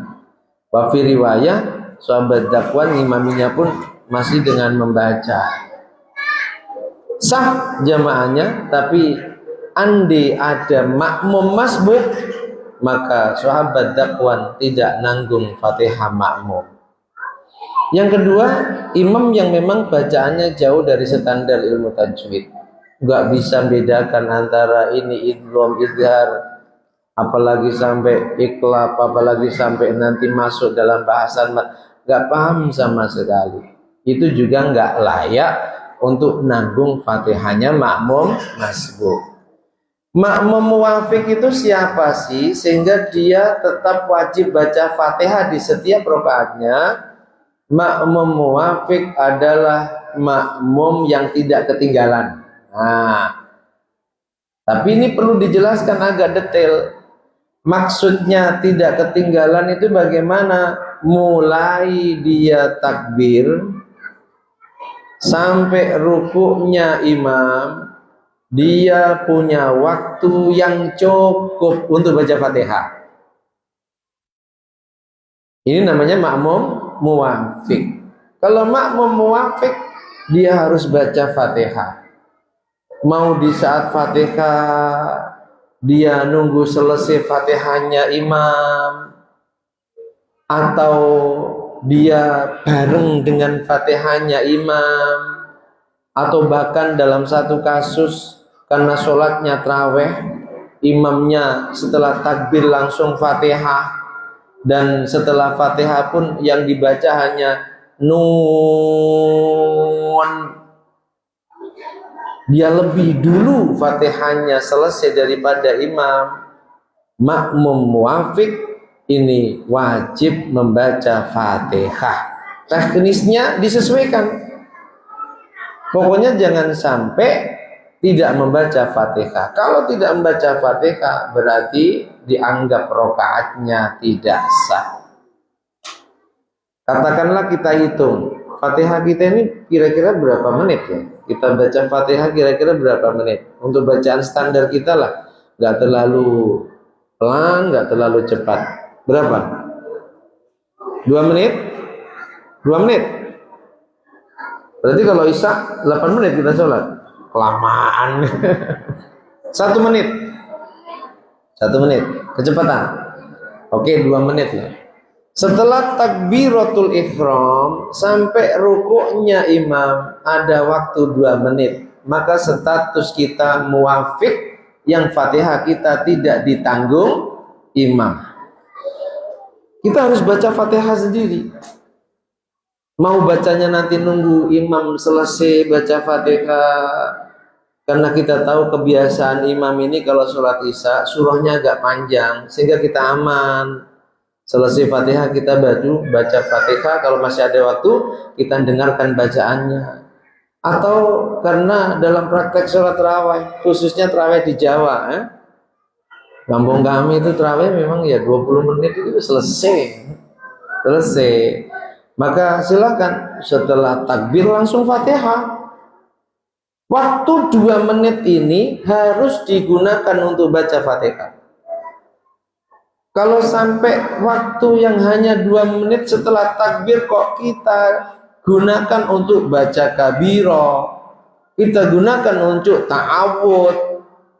Wafi riwayah sahabat Dakwan ngimaminya pun masih dengan membaca. Sah jamaahnya, tapi andai ada makmum masbuk, maka sahabat Dakwan tidak nanggung Fatihah makmum. Yang kedua, imam yang memang bacaannya jauh dari standar ilmu tajwid, nggak bisa bedakan antara ini idgham izhar, apalagi sampai iqlab, apalagi sampai nanti masuk dalam bahasan, nggak paham sama sekali. Itu juga nggak layak untuk nanggung Fatihahnya makmum masbuk. Makmum muwafiq itu siapa sih sehingga dia tetap wajib baca Fatihah di setiap rakaatnya? Makmum muwafiq adalah makmum yang tidak ketinggalan. Nah, tapi ini perlu dijelaskan agak detail. Maksudnya tidak ketinggalan itu bagaimana? Mulai dia takbir sampai rukuknya imam, dia punya waktu yang cukup untuk baca Fatihah. Ini namanya makmum muwafiq. Kalau makmum muwafiq, dia harus baca Fatihah. Mau di saat Fatihah dia nunggu selesai Fatihahnya imam, atau dia bareng dengan Fatihahnya imam, atau bahkan dalam satu kasus karena sholatnya tarawih, imamnya setelah takbir langsung Fatihah, dan setelah Fatihah pun yang dibaca hanya nun. Dia lebih dulu Fatihahnya selesai daripada imam. Makmum muwafiq ini wajib membaca Fatihah. Teknisnya disesuaikan. Pokoknya jangan sampai tidak membaca Fatihah. Kalau tidak membaca Fatihah berarti dianggap rakaatnya tidak sah. Katakanlah kita hitung Fatihah kita ini kira-kira berapa menit ya? Kita baca Fatihah kira-kira berapa menit? Untuk bacaan standar kita lah, nggak terlalu pelan, nggak terlalu cepat. Berapa? 2 menit? 2 menit? Berarti kalau isya 8 menit kita sholat. Kelamaan. 1 menit. 1 menit. Kecepatan. Oke, 2 menit lah. Setelah takbiratul ihram sampai rukuknya imam ada waktu 2 menit. Maka status kita muwafiq, yang Fatihah kita tidak ditanggung imam. Kita harus baca Fatihah sendiri. Mau bacanya nanti nunggu imam selesai baca Fatihah, karena kita tahu kebiasaan imam ini kalau sholat isya surahnya agak panjang sehingga kita aman. Selesai Fatihah kita baca Fatihah, kalau masih ada waktu kita dengarkan bacaannya. Atau karena dalam praktek sholat tarawih, khususnya tarawih di Jawa, kampung kami itu tarawih memang ya 20 menit itu selesai. maka silakan setelah takbir langsung Fatihah. Waktu 2 menit ini harus digunakan untuk baca Fatihah. Kalau sampai waktu yang hanya 2 menit setelah takbir kok kita gunakan untuk baca kabiro, kita gunakan untuk ta'awud,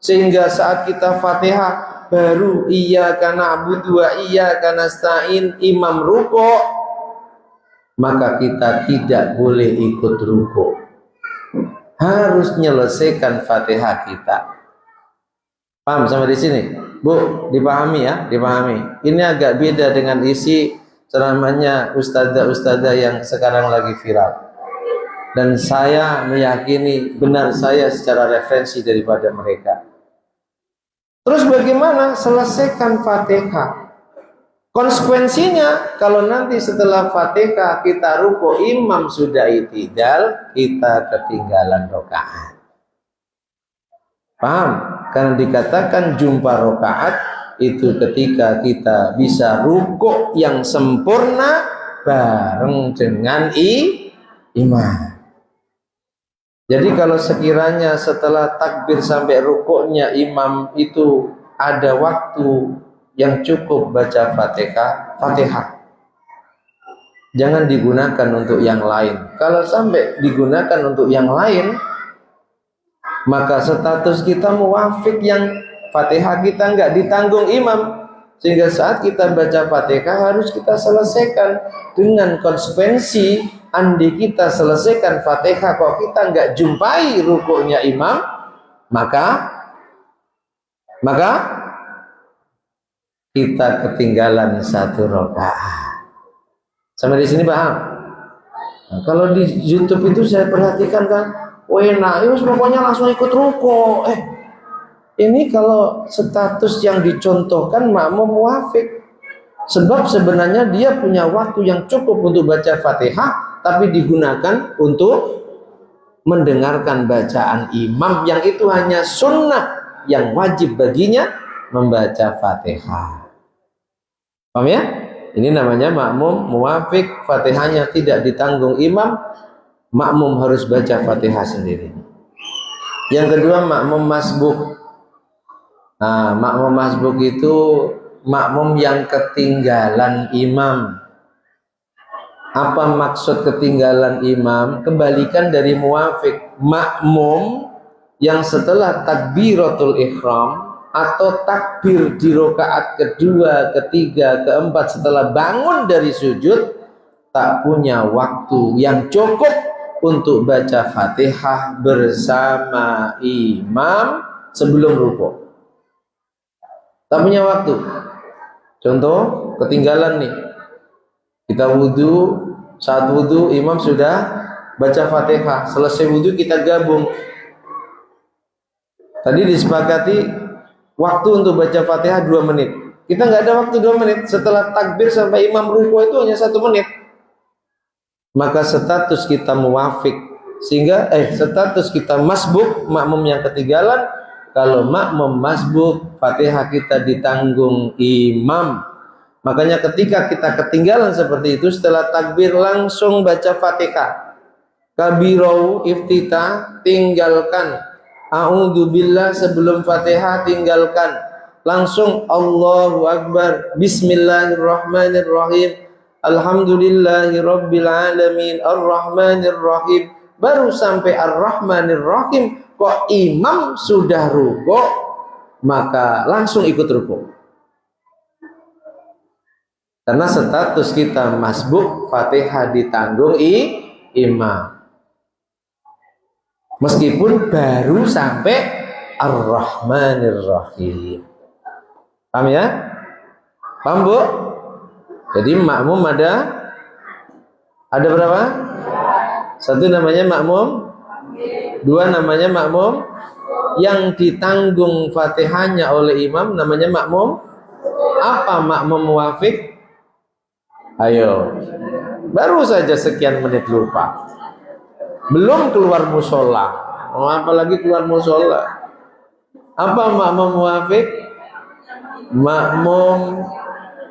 sehingga saat kita Fatihah baru iyyaka na'budu wa iyyaka nasta'in imam rukuk, maka kita tidak boleh ikut rukuk. Harus menyelesaikan Fatihah kita. Paham sampai di sini? Bu, dipahami ya, dipahami. Ini agak beda dengan isi ceramahnya ustadzah-ustadzah yang sekarang lagi viral. Dan saya meyakini benar saya secara referensi daripada mereka. Terus bagaimana selesaikan Fatihah? Konsekuensinya kalau nanti setelah Fatihah kita ruku, imam sudah i'tidal, kita ketinggalan rakaat. Paham? Karena dikatakan jumpa rakaat itu ketika kita bisa ruku yang sempurna bareng dengan imam. Jadi kalau sekiranya setelah takbir sampai rukuknya imam itu ada waktu yang cukup baca Fatihah, jangan digunakan untuk yang lain. Kalau sampai digunakan untuk yang lain, maka status kita muwafiq, yang Fatihah kita enggak ditanggung imam, sehingga saat kita baca Fatihah harus kita selesaikan dengan konsekuensi. Andi kita selesaikan Fatihah kok kita enggak jumpai rukuknya imam, maka kita ketinggalan 1 rakaat. Sampai di sini paham? Nah, kalau di YouTube itu saya perhatikan kan, enak, pokoknya langsung ikut ruko. Ini kalau status yang dicontohkan makmum muwafiq. Sebab sebenarnya dia punya waktu yang cukup untuk baca Fatihah, tapi digunakan untuk mendengarkan bacaan imam yang itu hanya sunnah, yang wajib baginya membaca Fatihah. Paham ya? Ini namanya makmum muwafiq, Fatihahnya tidak ditanggung imam, makmum harus baca Fatihah sendiri. Yang kedua, makmum masbuk. Nah, makmum masbuk itu makmum yang ketinggalan imam. Apa maksud ketinggalan imam? Kembalikan dari muwafiq. Makmum yang setelah takbiratul ihram atau takbir di rakaat kedua, ketiga, keempat setelah bangun dari sujud tak punya waktu yang cukup untuk baca Fatihah bersama imam sebelum rukuk. Tak punya waktu. Contoh, ketinggalan nih. Kita wudhu, saat wudhu imam sudah baca Fatihah, selesai wudhu kita gabung. Tadi disepakati waktu untuk baca Fatihah 2 menit. Kita nggak ada waktu 2 menit. Setelah takbir sampai imam ruku itu hanya 1 menit. Maka status kita muwafiq, sehingga status kita masbuk, makmum yang ketinggalan. Kalau makmum masbuk, Fatihah kita ditanggung imam. Makanya ketika kita ketinggalan seperti itu, setelah takbir langsung baca Fatihah. Kabirau iftitah, tinggalkan. A'udzubillah sebelum Fatihah, tinggalkan. Langsung Allahu Akbar, Bismillahirrahmanirrahim, Alhamdulillahirabbil alamin, Arrahmanirrahim. Baru sampai Ar-Rahmanir-Rahim kok imam sudah rukuk, maka langsung ikut rukuk. Karena status kita masbuk, Fatihah ditanggung imam. Meskipun baru sampai Ar-Rahmanir-Rahim. Paham ya? Paham Bu? Jadi makmum ada berapa? 1 namanya makmum, 2 namanya makmum yang ditanggung Fatihahnya oleh imam, namanya makmum. Apa makmum muwafiq? Ayo, baru saja sekian menit lupa, belum keluar musola, apalagi keluar musola. Apa makmum muwafiq? Makmum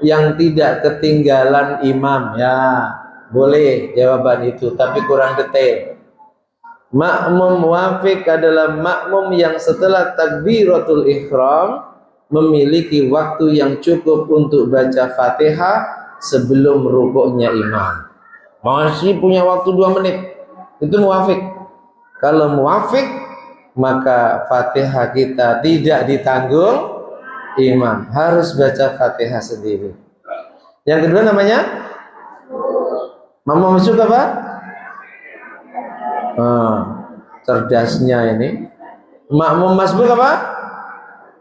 yang tidak ketinggalan imam, ya. Boleh jawaban itu, tapi kurang detail. Makmum muwafiq adalah makmum yang setelah takbiratul ihram memiliki waktu yang cukup untuk baca Fatihah sebelum rukuknya imam. Masih punya waktu 2 menit. Itu muwafiq. Kalau muwafiq, maka Fatihah kita tidak ditanggung imam, harus baca Fatihah sendiri. Yang kedua namanya makmum masuk apa? Cerdasnya ini. Makmum masbuk apa?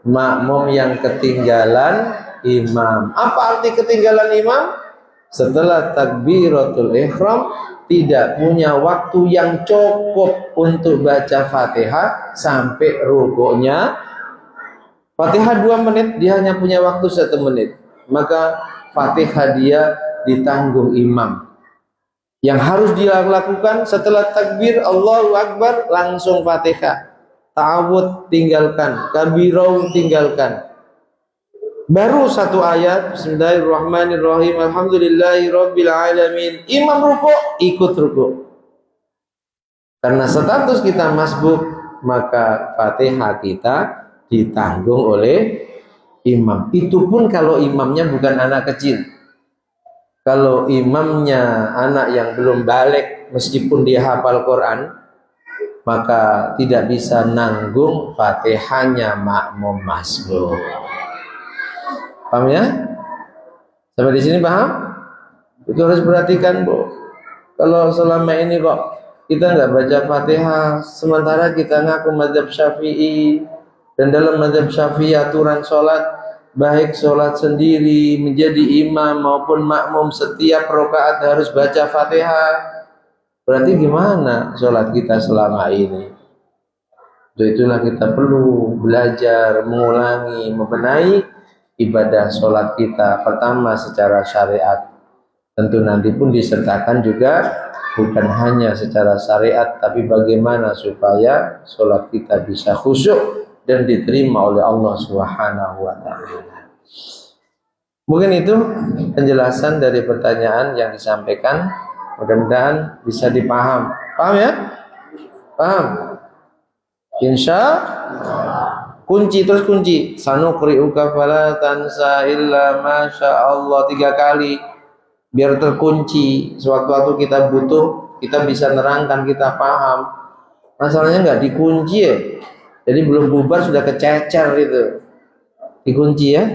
Makmum yang ketinggalan imam. Apa arti ketinggalan imam? Setelah takbiratul ihram tidak punya waktu yang cukup untuk baca Fatihah sampai rukuknya. Fatihah 2 menit, dia hanya punya waktu 1 menit. Maka Fatihah dia ditanggung imam. Yang harus dia lakukan setelah takbir Allahu Akbar langsung Fatihah. Ta'awud tinggalkan, kabirau tinggalkan. Baru 1 ayat, Bismillahirrahmanirrahim, Alhamdulillahirabbil alamin. Imam rukuk, ikut rukuk. Karena status kita masbuk, maka Fatihah kita ditanggung oleh imam. Itu pun kalau imamnya bukan anak kecil. Kalau imamnya anak yang belum balik, meskipun dia hafal Quran, maka tidak bisa nanggung Fatihahnya makmum masbuk. Paham ya? Sampai di sini paham? Itu harus perhatikan, Bu. Kalau selama ini kok kita nggak baca Fatihah, sementara kita ngaku mazhab Syafi'i, dan dalam mazhab Syafi'i aturan sholat, baik sholat sendiri, menjadi imam maupun makmum, setiap rakaat harus baca Fatihah. Berarti gimana sholat kita selama ini? Itulah kita perlu belajar, mengulangi, membenahi ibadah sholat kita. Pertama secara syariat, tentu nanti pun disertakan juga bukan hanya secara syariat, tapi bagaimana supaya sholat kita bisa khusyuk dan diterima oleh Allah Subhanahu wa ta'ala. Mungkin itu penjelasan dari pertanyaan yang disampaikan. Mudah-mudahan bisa dipaham. Paham ya? Paham? Insya kunci, terus kunci. Sanuqri'uka fala tansa illa masya Allah 3 kali. Biar terkunci. Sewaktu-waktu kita butuh, kita bisa nerangkan, kita paham. Masalahnya nggak dikunci ya. Jadi belum bubar sudah kececer itu. Dikunci ya.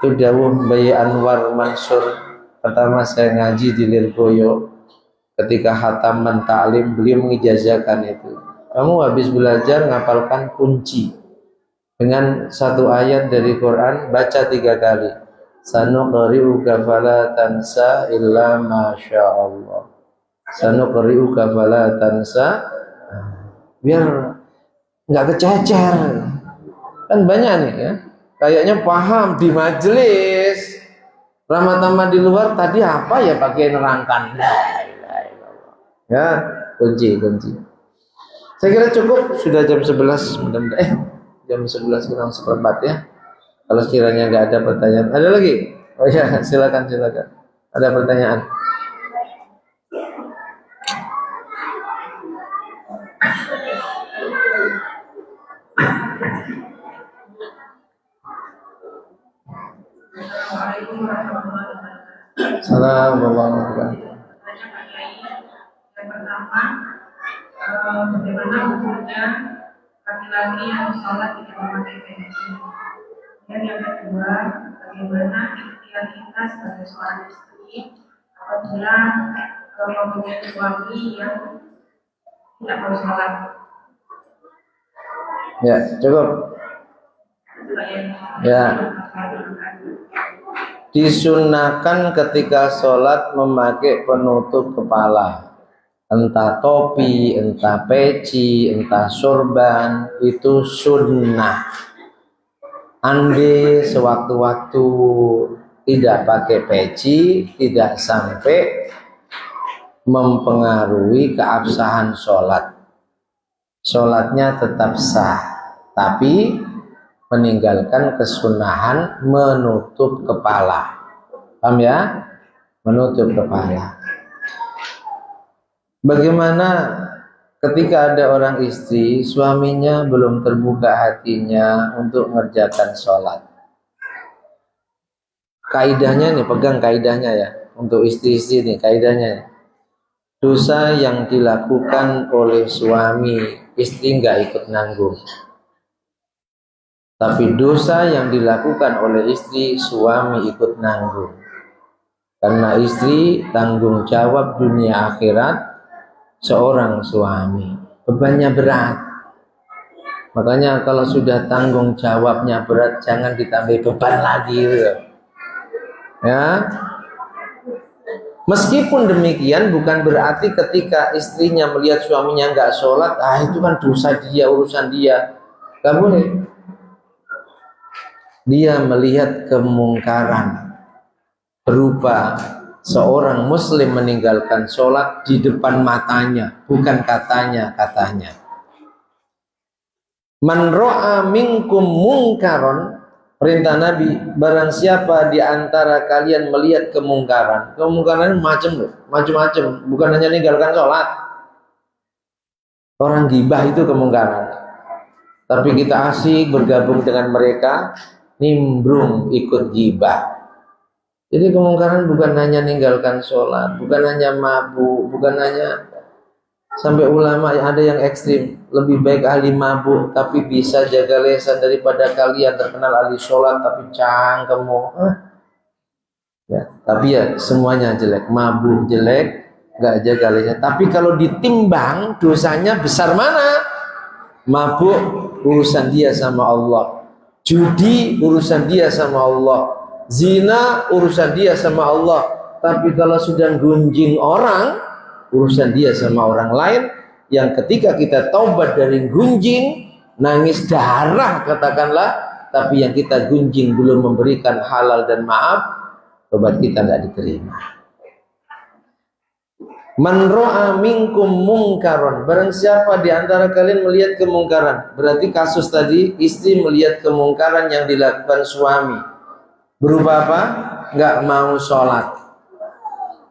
Itu dawuh Bayi Anwar Mansur. Pertama saya ngaji di Lirboyo. Ketika khataman ta'lim, beliau mengijazahkan itu. Kamu habis belajar ngapalkan kunci. Dengan 1 ayat dari Quran, baca 3 kali. Sanuqri'uka fala tansa illa masya Allah. Sanuqri'uka fala tansa. Biar nggak kececer. Kan banyak nih ya, kayaknya paham di majelis, ramah-tamah di luar tadi apa ya pakai nerangkan. Ya, kunci. Saya kira cukup, sudah jam 11, mudah-mudahan jam 11 kurang seperempat ya. Kalau sekiranya nggak ada pertanyaan, ada lagi? Oh ya, silakan. Ada pertanyaan? Assalamualaikum. Yang pertama, bagaimana hukumnya laki-laki yang sholat tidak memakai peci. Dan yang kedua, bagaimana ikhtiar kita sebagai seorang istri apabila mempunyai suami yang tidak mau sholat. Ya, cukup. Ya. Disunahkan ketika sholat memakai penutup kepala, entah topi, entah peci, entah sorban, itu sunnah. Andai sewaktu-waktu tidak pakai peci, tidak sampai mempengaruhi keabsahan sholat. Sholatnya tetap sah, tapi meninggalkan kesunahan menutup kepala. Paham ya? Menutup kepala. Bagaimana ketika ada orang istri, suaminya belum terbuka hatinya untuk mengerjakan sholat? Kaidahnya nih, pegang kaidahnya ya. Untuk istri-istri nih, kaidahnya. Dosa yang dilakukan oleh suami, istri nggak ikut nanggung. Tapi dosa yang dilakukan oleh istri, suami ikut nanggung. Karena istri tanggung jawab dunia akhirat seorang suami, bebannya berat. Makanya kalau sudah tanggung jawabnya berat, jangan ditambah beban lagi ya. Meskipun demikian bukan berarti ketika istrinya melihat suaminya nggak sholat, itu kan dosa dia, urusan dia. Gak boleh. Dia melihat kemungkaran berupa seorang muslim meninggalkan sholat di depan matanya, bukan katanya. Man ro'a minkum mungkaron, perintah Nabi, barang siapa di antara kalian melihat kemungkaran. Kemungkaran macam-macam, bukan hanya meninggalkan sholat. Orang gibah itu kemungkaran. Tapi kita asik bergabung dengan mereka, nimbrung ikut gibah. Jadi kemungkaran bukan hanya meninggalkan sholat, bukan hanya mabuk, bukan hanya sampai ulama ada yang ekstrim, lebih baik ahli mabuk tapi bisa jaga lisan daripada kalian terkenal ahli sholat tapi cangkemmu. Ya, tapi ya semuanya jelek, mabuk jelek, nggak jaga lisan. Tapi kalau ditimbang dosanya besar mana? Mabuk urusan dia sama Allah, judi urusan dia sama Allah, zina urusan dia sama Allah. Tapi kalau sudah gunjing orang, urusan dia sama orang lain. Yang ketika kita taubat dari gunjing, nangis darah katakanlah, tapi yang kita gunjing belum memberikan halal dan maaf, taubat kita tidak diterima. Man ro'a minkum mungkaron, barang siapa di antara kalian melihat kemungkaran. Berarti kasus tadi, istri melihat kemungkaran yang dilakukan suami berupa apa? Nggak mau sholat,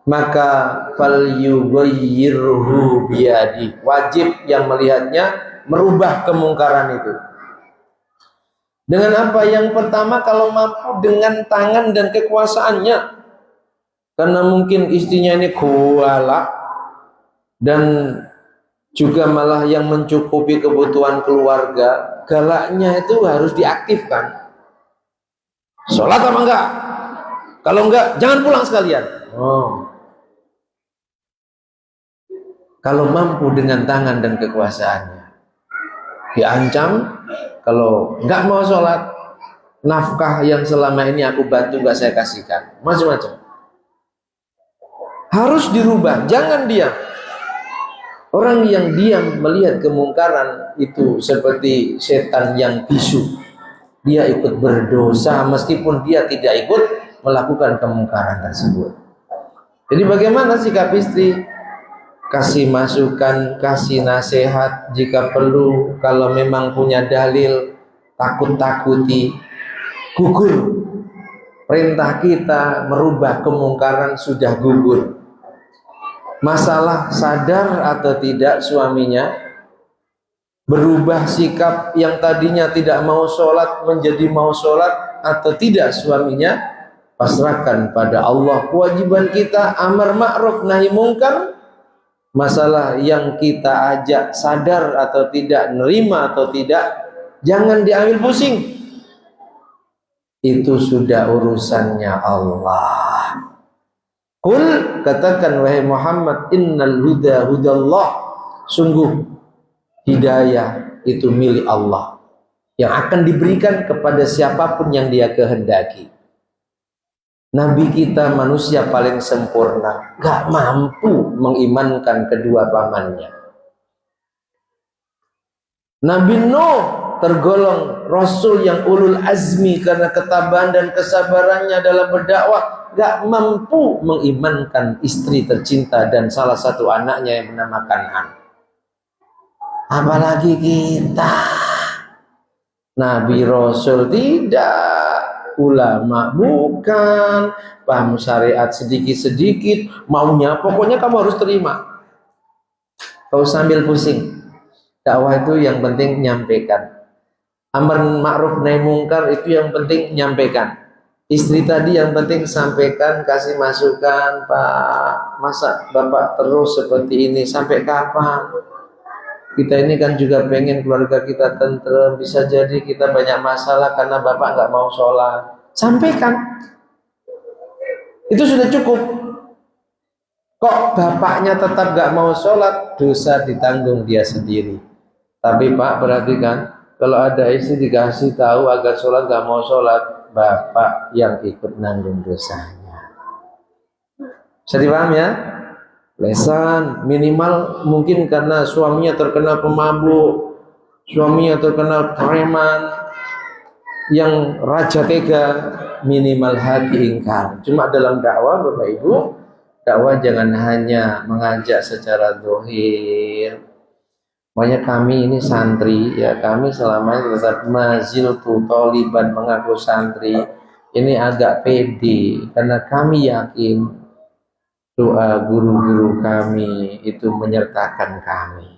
maka fal yughayyirhu biyadi, wajib yang melihatnya merubah kemungkaran itu. Dengan apa? Yang pertama, kalau mampu dengan tangan dan kekuasaannya. Karena mungkin istrinya ini kuala dan juga malah yang mencukupi kebutuhan keluarga, galaknya itu harus diaktifkan. Sholat apa enggak? Kalau enggak, jangan pulang sekalian. Kalau mampu dengan tangan dan kekuasaannya, diancam kalau enggak mau sholat, nafkah yang selama ini aku bantu enggak saya kasihkan, macam-macam. Harus dirubah, jangan diam. Orang yang diam melihat kemungkaran itu seperti setan yang bisu. Dia ikut berdosa meskipun dia tidak ikut melakukan kemungkaran tersebut. Jadi bagaimana sikap istri? Kasih masukan, kasih nasihat jika perlu. Kalau memang punya dalil, takut-takuti, gugur. Perintah kita merubah kemungkaran sudah gugur. Masalah sadar atau tidak suaminya berubah sikap yang tadinya tidak mau sholat menjadi mau sholat atau tidak suaminya, pasrahkan pada Allah. Kewajiban kita amar ma'ruf nahi mungkar. Masalah yang kita ajak sadar atau tidak, nerima atau tidak, jangan diambil pusing. Itu sudah urusannya Allah. Qul, katakan wahai Muhammad, innal huda hudallah, sungguh hidayah itu milik Allah yang akan diberikan kepada siapapun yang dia kehendaki. Nabi kita manusia paling sempurna, gak mampu mengimankan kedua pamannya. Nabi Nuh tergolong rasul yang ulul azmi karena ketabahan dan kesabarannya dalam berdakwah, gak mampu mengimankan istri tercinta dan salah satu anaknya yang bernama Kan'an. Apalagi kita, Nabi Rasul tidak, ulama bukan, paham syariat sedikit-sedikit, maunya pokoknya kamu harus terima. kau sambil pusing. Dakwah itu yang penting nyampaikan. Amar ma'ruf nahi mungkar itu yang penting nyampaikan. Istri tadi yang penting sampaikan, kasih masukan, Pak, masa Bapak terus seperti ini sampai kapan? Kita ini kan juga pengen keluarga kita tentrem, bisa jadi kita banyak masalah karena Bapak nggak mau sholat. Sampaikan, itu sudah cukup. Kok bapaknya tetap nggak mau sholat, dosa ditanggung dia sendiri. Tapi Pak, perhatikan, kalau ada istri dikasih tahu agar sholat nggak mau sholat, bapak yang ikut nanggung dosanya. Bisa dipaham ya? Lesan minimal mungkin karena suaminya terkena pemabuk, suaminya terkena preman yang raja tega, minimal hati ingkar. Cuma dalam dakwah Bapak Ibu, dakwah jangan hanya mengajak secara zahir. Makanya kami ini santri, ya kami selama ini tetap mazil toliban mengaku santri. Ini agak pede karena kami yakin doa guru-guru kami itu menyertakan kami.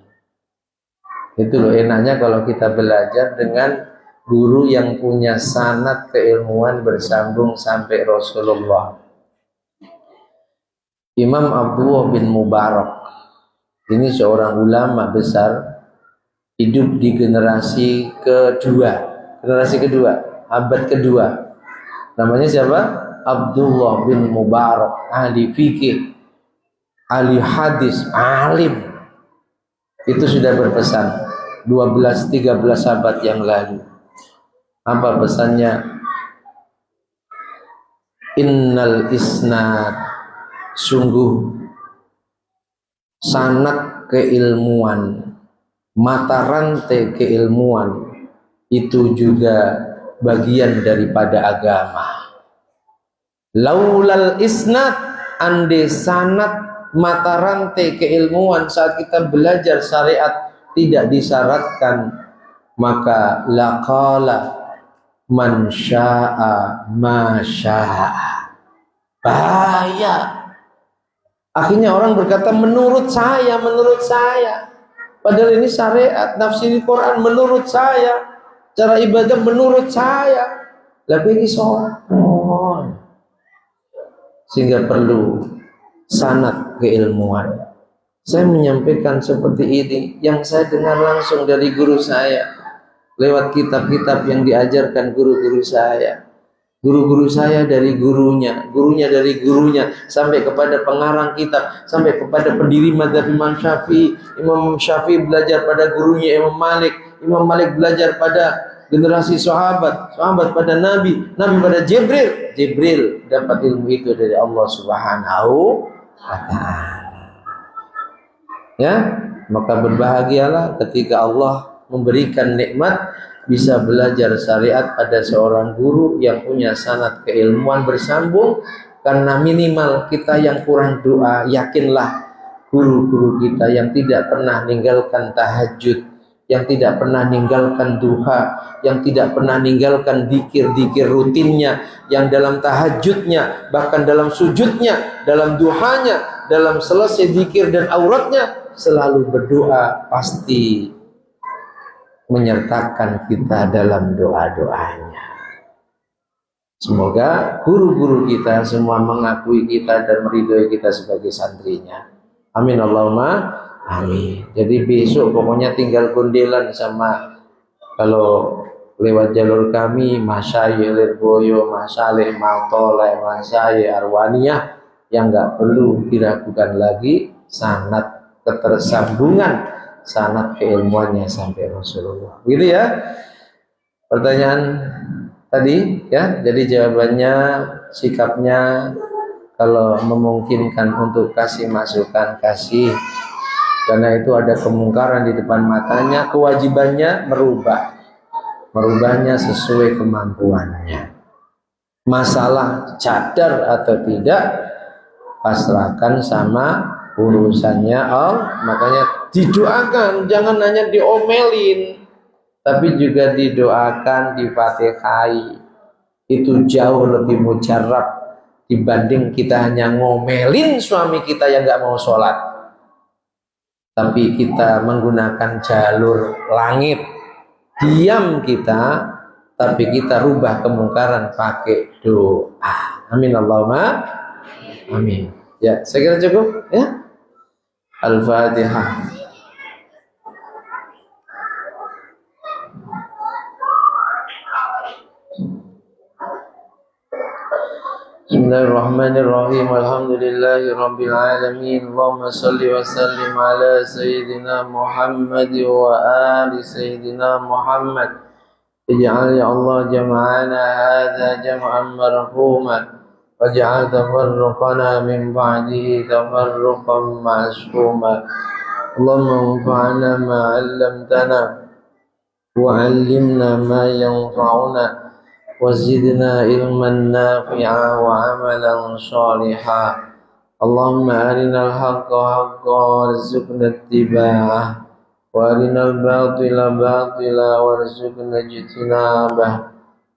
Itu loh enaknya kalau kita belajar dengan guru yang punya sanad keilmuan bersambung sampai Rasulullah. Imam Abdullah bin Mubarak ini seorang ulama besar, hidup di generasi kedua, abad kedua. Namanya siapa? Abdullah bin Mubarak, ahli fikih, ahli hadis, alim. Itu sudah berpesan 12-13 abad yang lalu. Apa pesannya? Innal isnad, sungguh sanad keilmuan, mata rantai keilmuan itu juga bagian daripada agama. Laulal isnad, ande sanad mata rantai keilmuan saat kita belajar syariat tidak disyaratkan, maka laqala man syaa ma syaa. Bahaya. Akhirnya orang berkata menurut saya. Padahal ini syariat, nafsiri Quran menurut saya, cara ibadah menurut saya. Tapi ini soal. Sehingga perlu sanad keilmuan. Saya menyampaikan seperti ini yang saya dengar langsung dari guru saya, lewat kitab-kitab yang diajarkan guru-guru saya. Guru-guru saya dari gurunya, gurunya dari gurunya, sampai kepada pengarang kitab, sampai kepada pendiri mazhab Imam Syafi'i. Imam Syafi'i belajar pada gurunya Imam Malik, Imam Malik belajar pada generasi sahabat, sahabat pada Nabi, Nabi pada Jibril, Jibril dapat ilmu itu dari Allah Subhanahu wa Ta'ala. Ya, maka berbahagialah ketika Allah memberikan nikmat bisa belajar syariat pada seorang guru yang punya sanad keilmuan bersambung. Karena minimal kita yang kurang doa, yakinlah guru-guru kita yang tidak pernah meninggalkan tahajud, yang tidak pernah meninggalkan duha, yang tidak pernah meninggalkan dikir-dikir rutinnya, yang dalam tahajudnya, bahkan dalam sujudnya, dalam duhanya, dalam selesai dikir dan auratnya selalu berdoa, pasti menyertakan kita dalam doa-doanya. Semoga guru-guru kita semua mengakui kita dan meridhoi kita sebagai santrinya. Amin Allahumma amin. Jadi besok pokoknya tinggal gondelan sama, kalau lewat jalur kami, Masyayikh Lirboyo, Masyaleh Maltoleh, Masyayikh Arwaniyah, yang nggak perlu diragukan lagi sanad ketersambungan, sanad keilmuannya sampai Rasulullah. Begitu ya pertanyaan tadi ya. Jadi jawabannya, sikapnya kalau memungkinkan untuk kasih masukan, kasih. Karena itu ada kemungkaran di depan matanya, kewajibannya merubahnya sesuai kemampuannya. Masalah cadar atau tidak pasrahkan sama urusannya Allah. Makanya didoakan, jangan hanya diomelin, tapi juga didoakan, difatihai. Itu jauh lebih mujarab dibanding kita hanya ngomelin suami kita yang nggak mau sholat. tapi kita menggunakan jalur langit. Diam kita, tapi kita rubah kemungkaran pakai doa. Amin Allahumma amin. Ya, saya kira cukup ya. Al-Fatihah. Bismillahirrahmanirrahim. Alhamdulillahi rabbil alamin. Allahumma salli wa sallim ala sayyidina Muhammad wa ali sayyidina Muhammad. Ij'al ya Allah jam'ana hadha jam'an marhuman waj'al tafarruqana min ba'dihi tafarruqan ma'suma. Allahumma anfa'na ma 'allamtana wa 'allimna ma yanfa'una وزدنا علما نافعا وعملا صالحا. اللهم أرنا الحق حقا وارزقنا اتباعه وأرنا الباطل باطلا وارزقنا اجتنابه.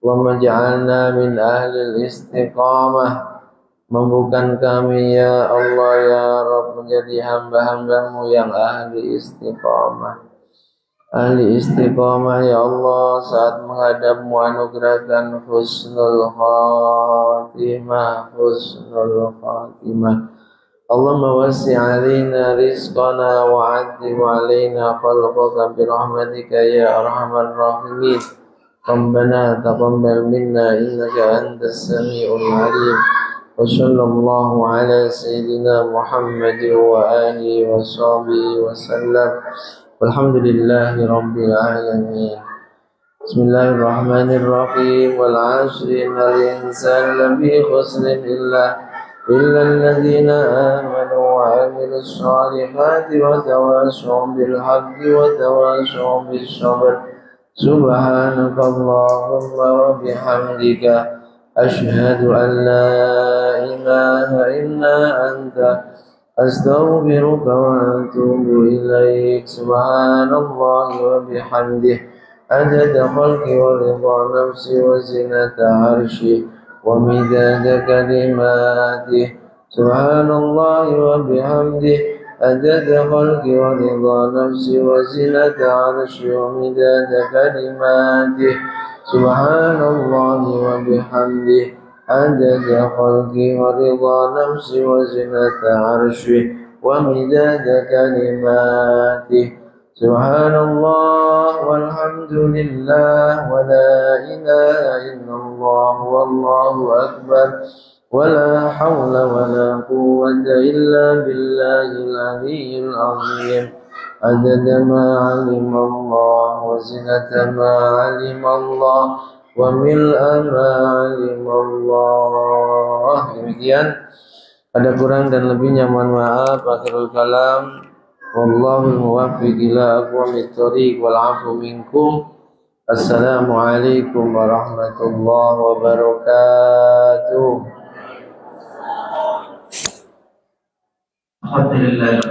اللهم اجعلنا من أهل الاستقامة. Mampukan kami ya Allah ya Rabb menjadi hamba-hambamu yang ahli istiqamah. Ahli istiqamah ya Allah, saat menghadapmu anugerahkan husnul khatimah, husnul khatimah. Allahumma wasi' alaina rizqana wa 'adhib alaina khalqaka bi rahmatika ya arhamar rahimin. Rabbana taqabbal minna innaka antas samiul alim. Wa sallallahu ala sayyidina Muhammad wa alihi wa sahbihi wa sallam. Walhamdulillahi rabbil alamin. Bismillahirrahmanirrahim. Wal 'ashri innal insana lafi khusrin illa alladhina amanu wa 'amilus solihati wa tawassaw bil haqqi wa tawassaw bis sabr. Subhanakallahumma wa bihamdika asyhadu an la ilaha illa anta astaghfiruka wa atubu ilaik. Subhanallah wa bihamdih adada khalqi wa ridha nafsi wa zinata arshi wa midada kalimatih. Subhanallah wa bihamdih adada khalqi wa ridha nafsi wa zinata arshi wa midada kalimatih. Subhanallah wa bihamdih عدد خلقي ورضا نفسي وزنة عرشي ومداد كلماته. سبحان الله والحمد لله ولا إله إلا الله والله أكبر ولا حول ولا قوة إلا بالله العلي العظيم. عدد ما علم الله وزنة ما علم الله wa mil'a ma'alimallah. Demikian, ada kurang dan lebihnya mohon maaf. Akhirul kalam, wallahul muwaffiq ila aqwamit thoriq wal 'afu minkum. Assalamualaikum warahmatullahi wabarakatuh. Alhamdulillah.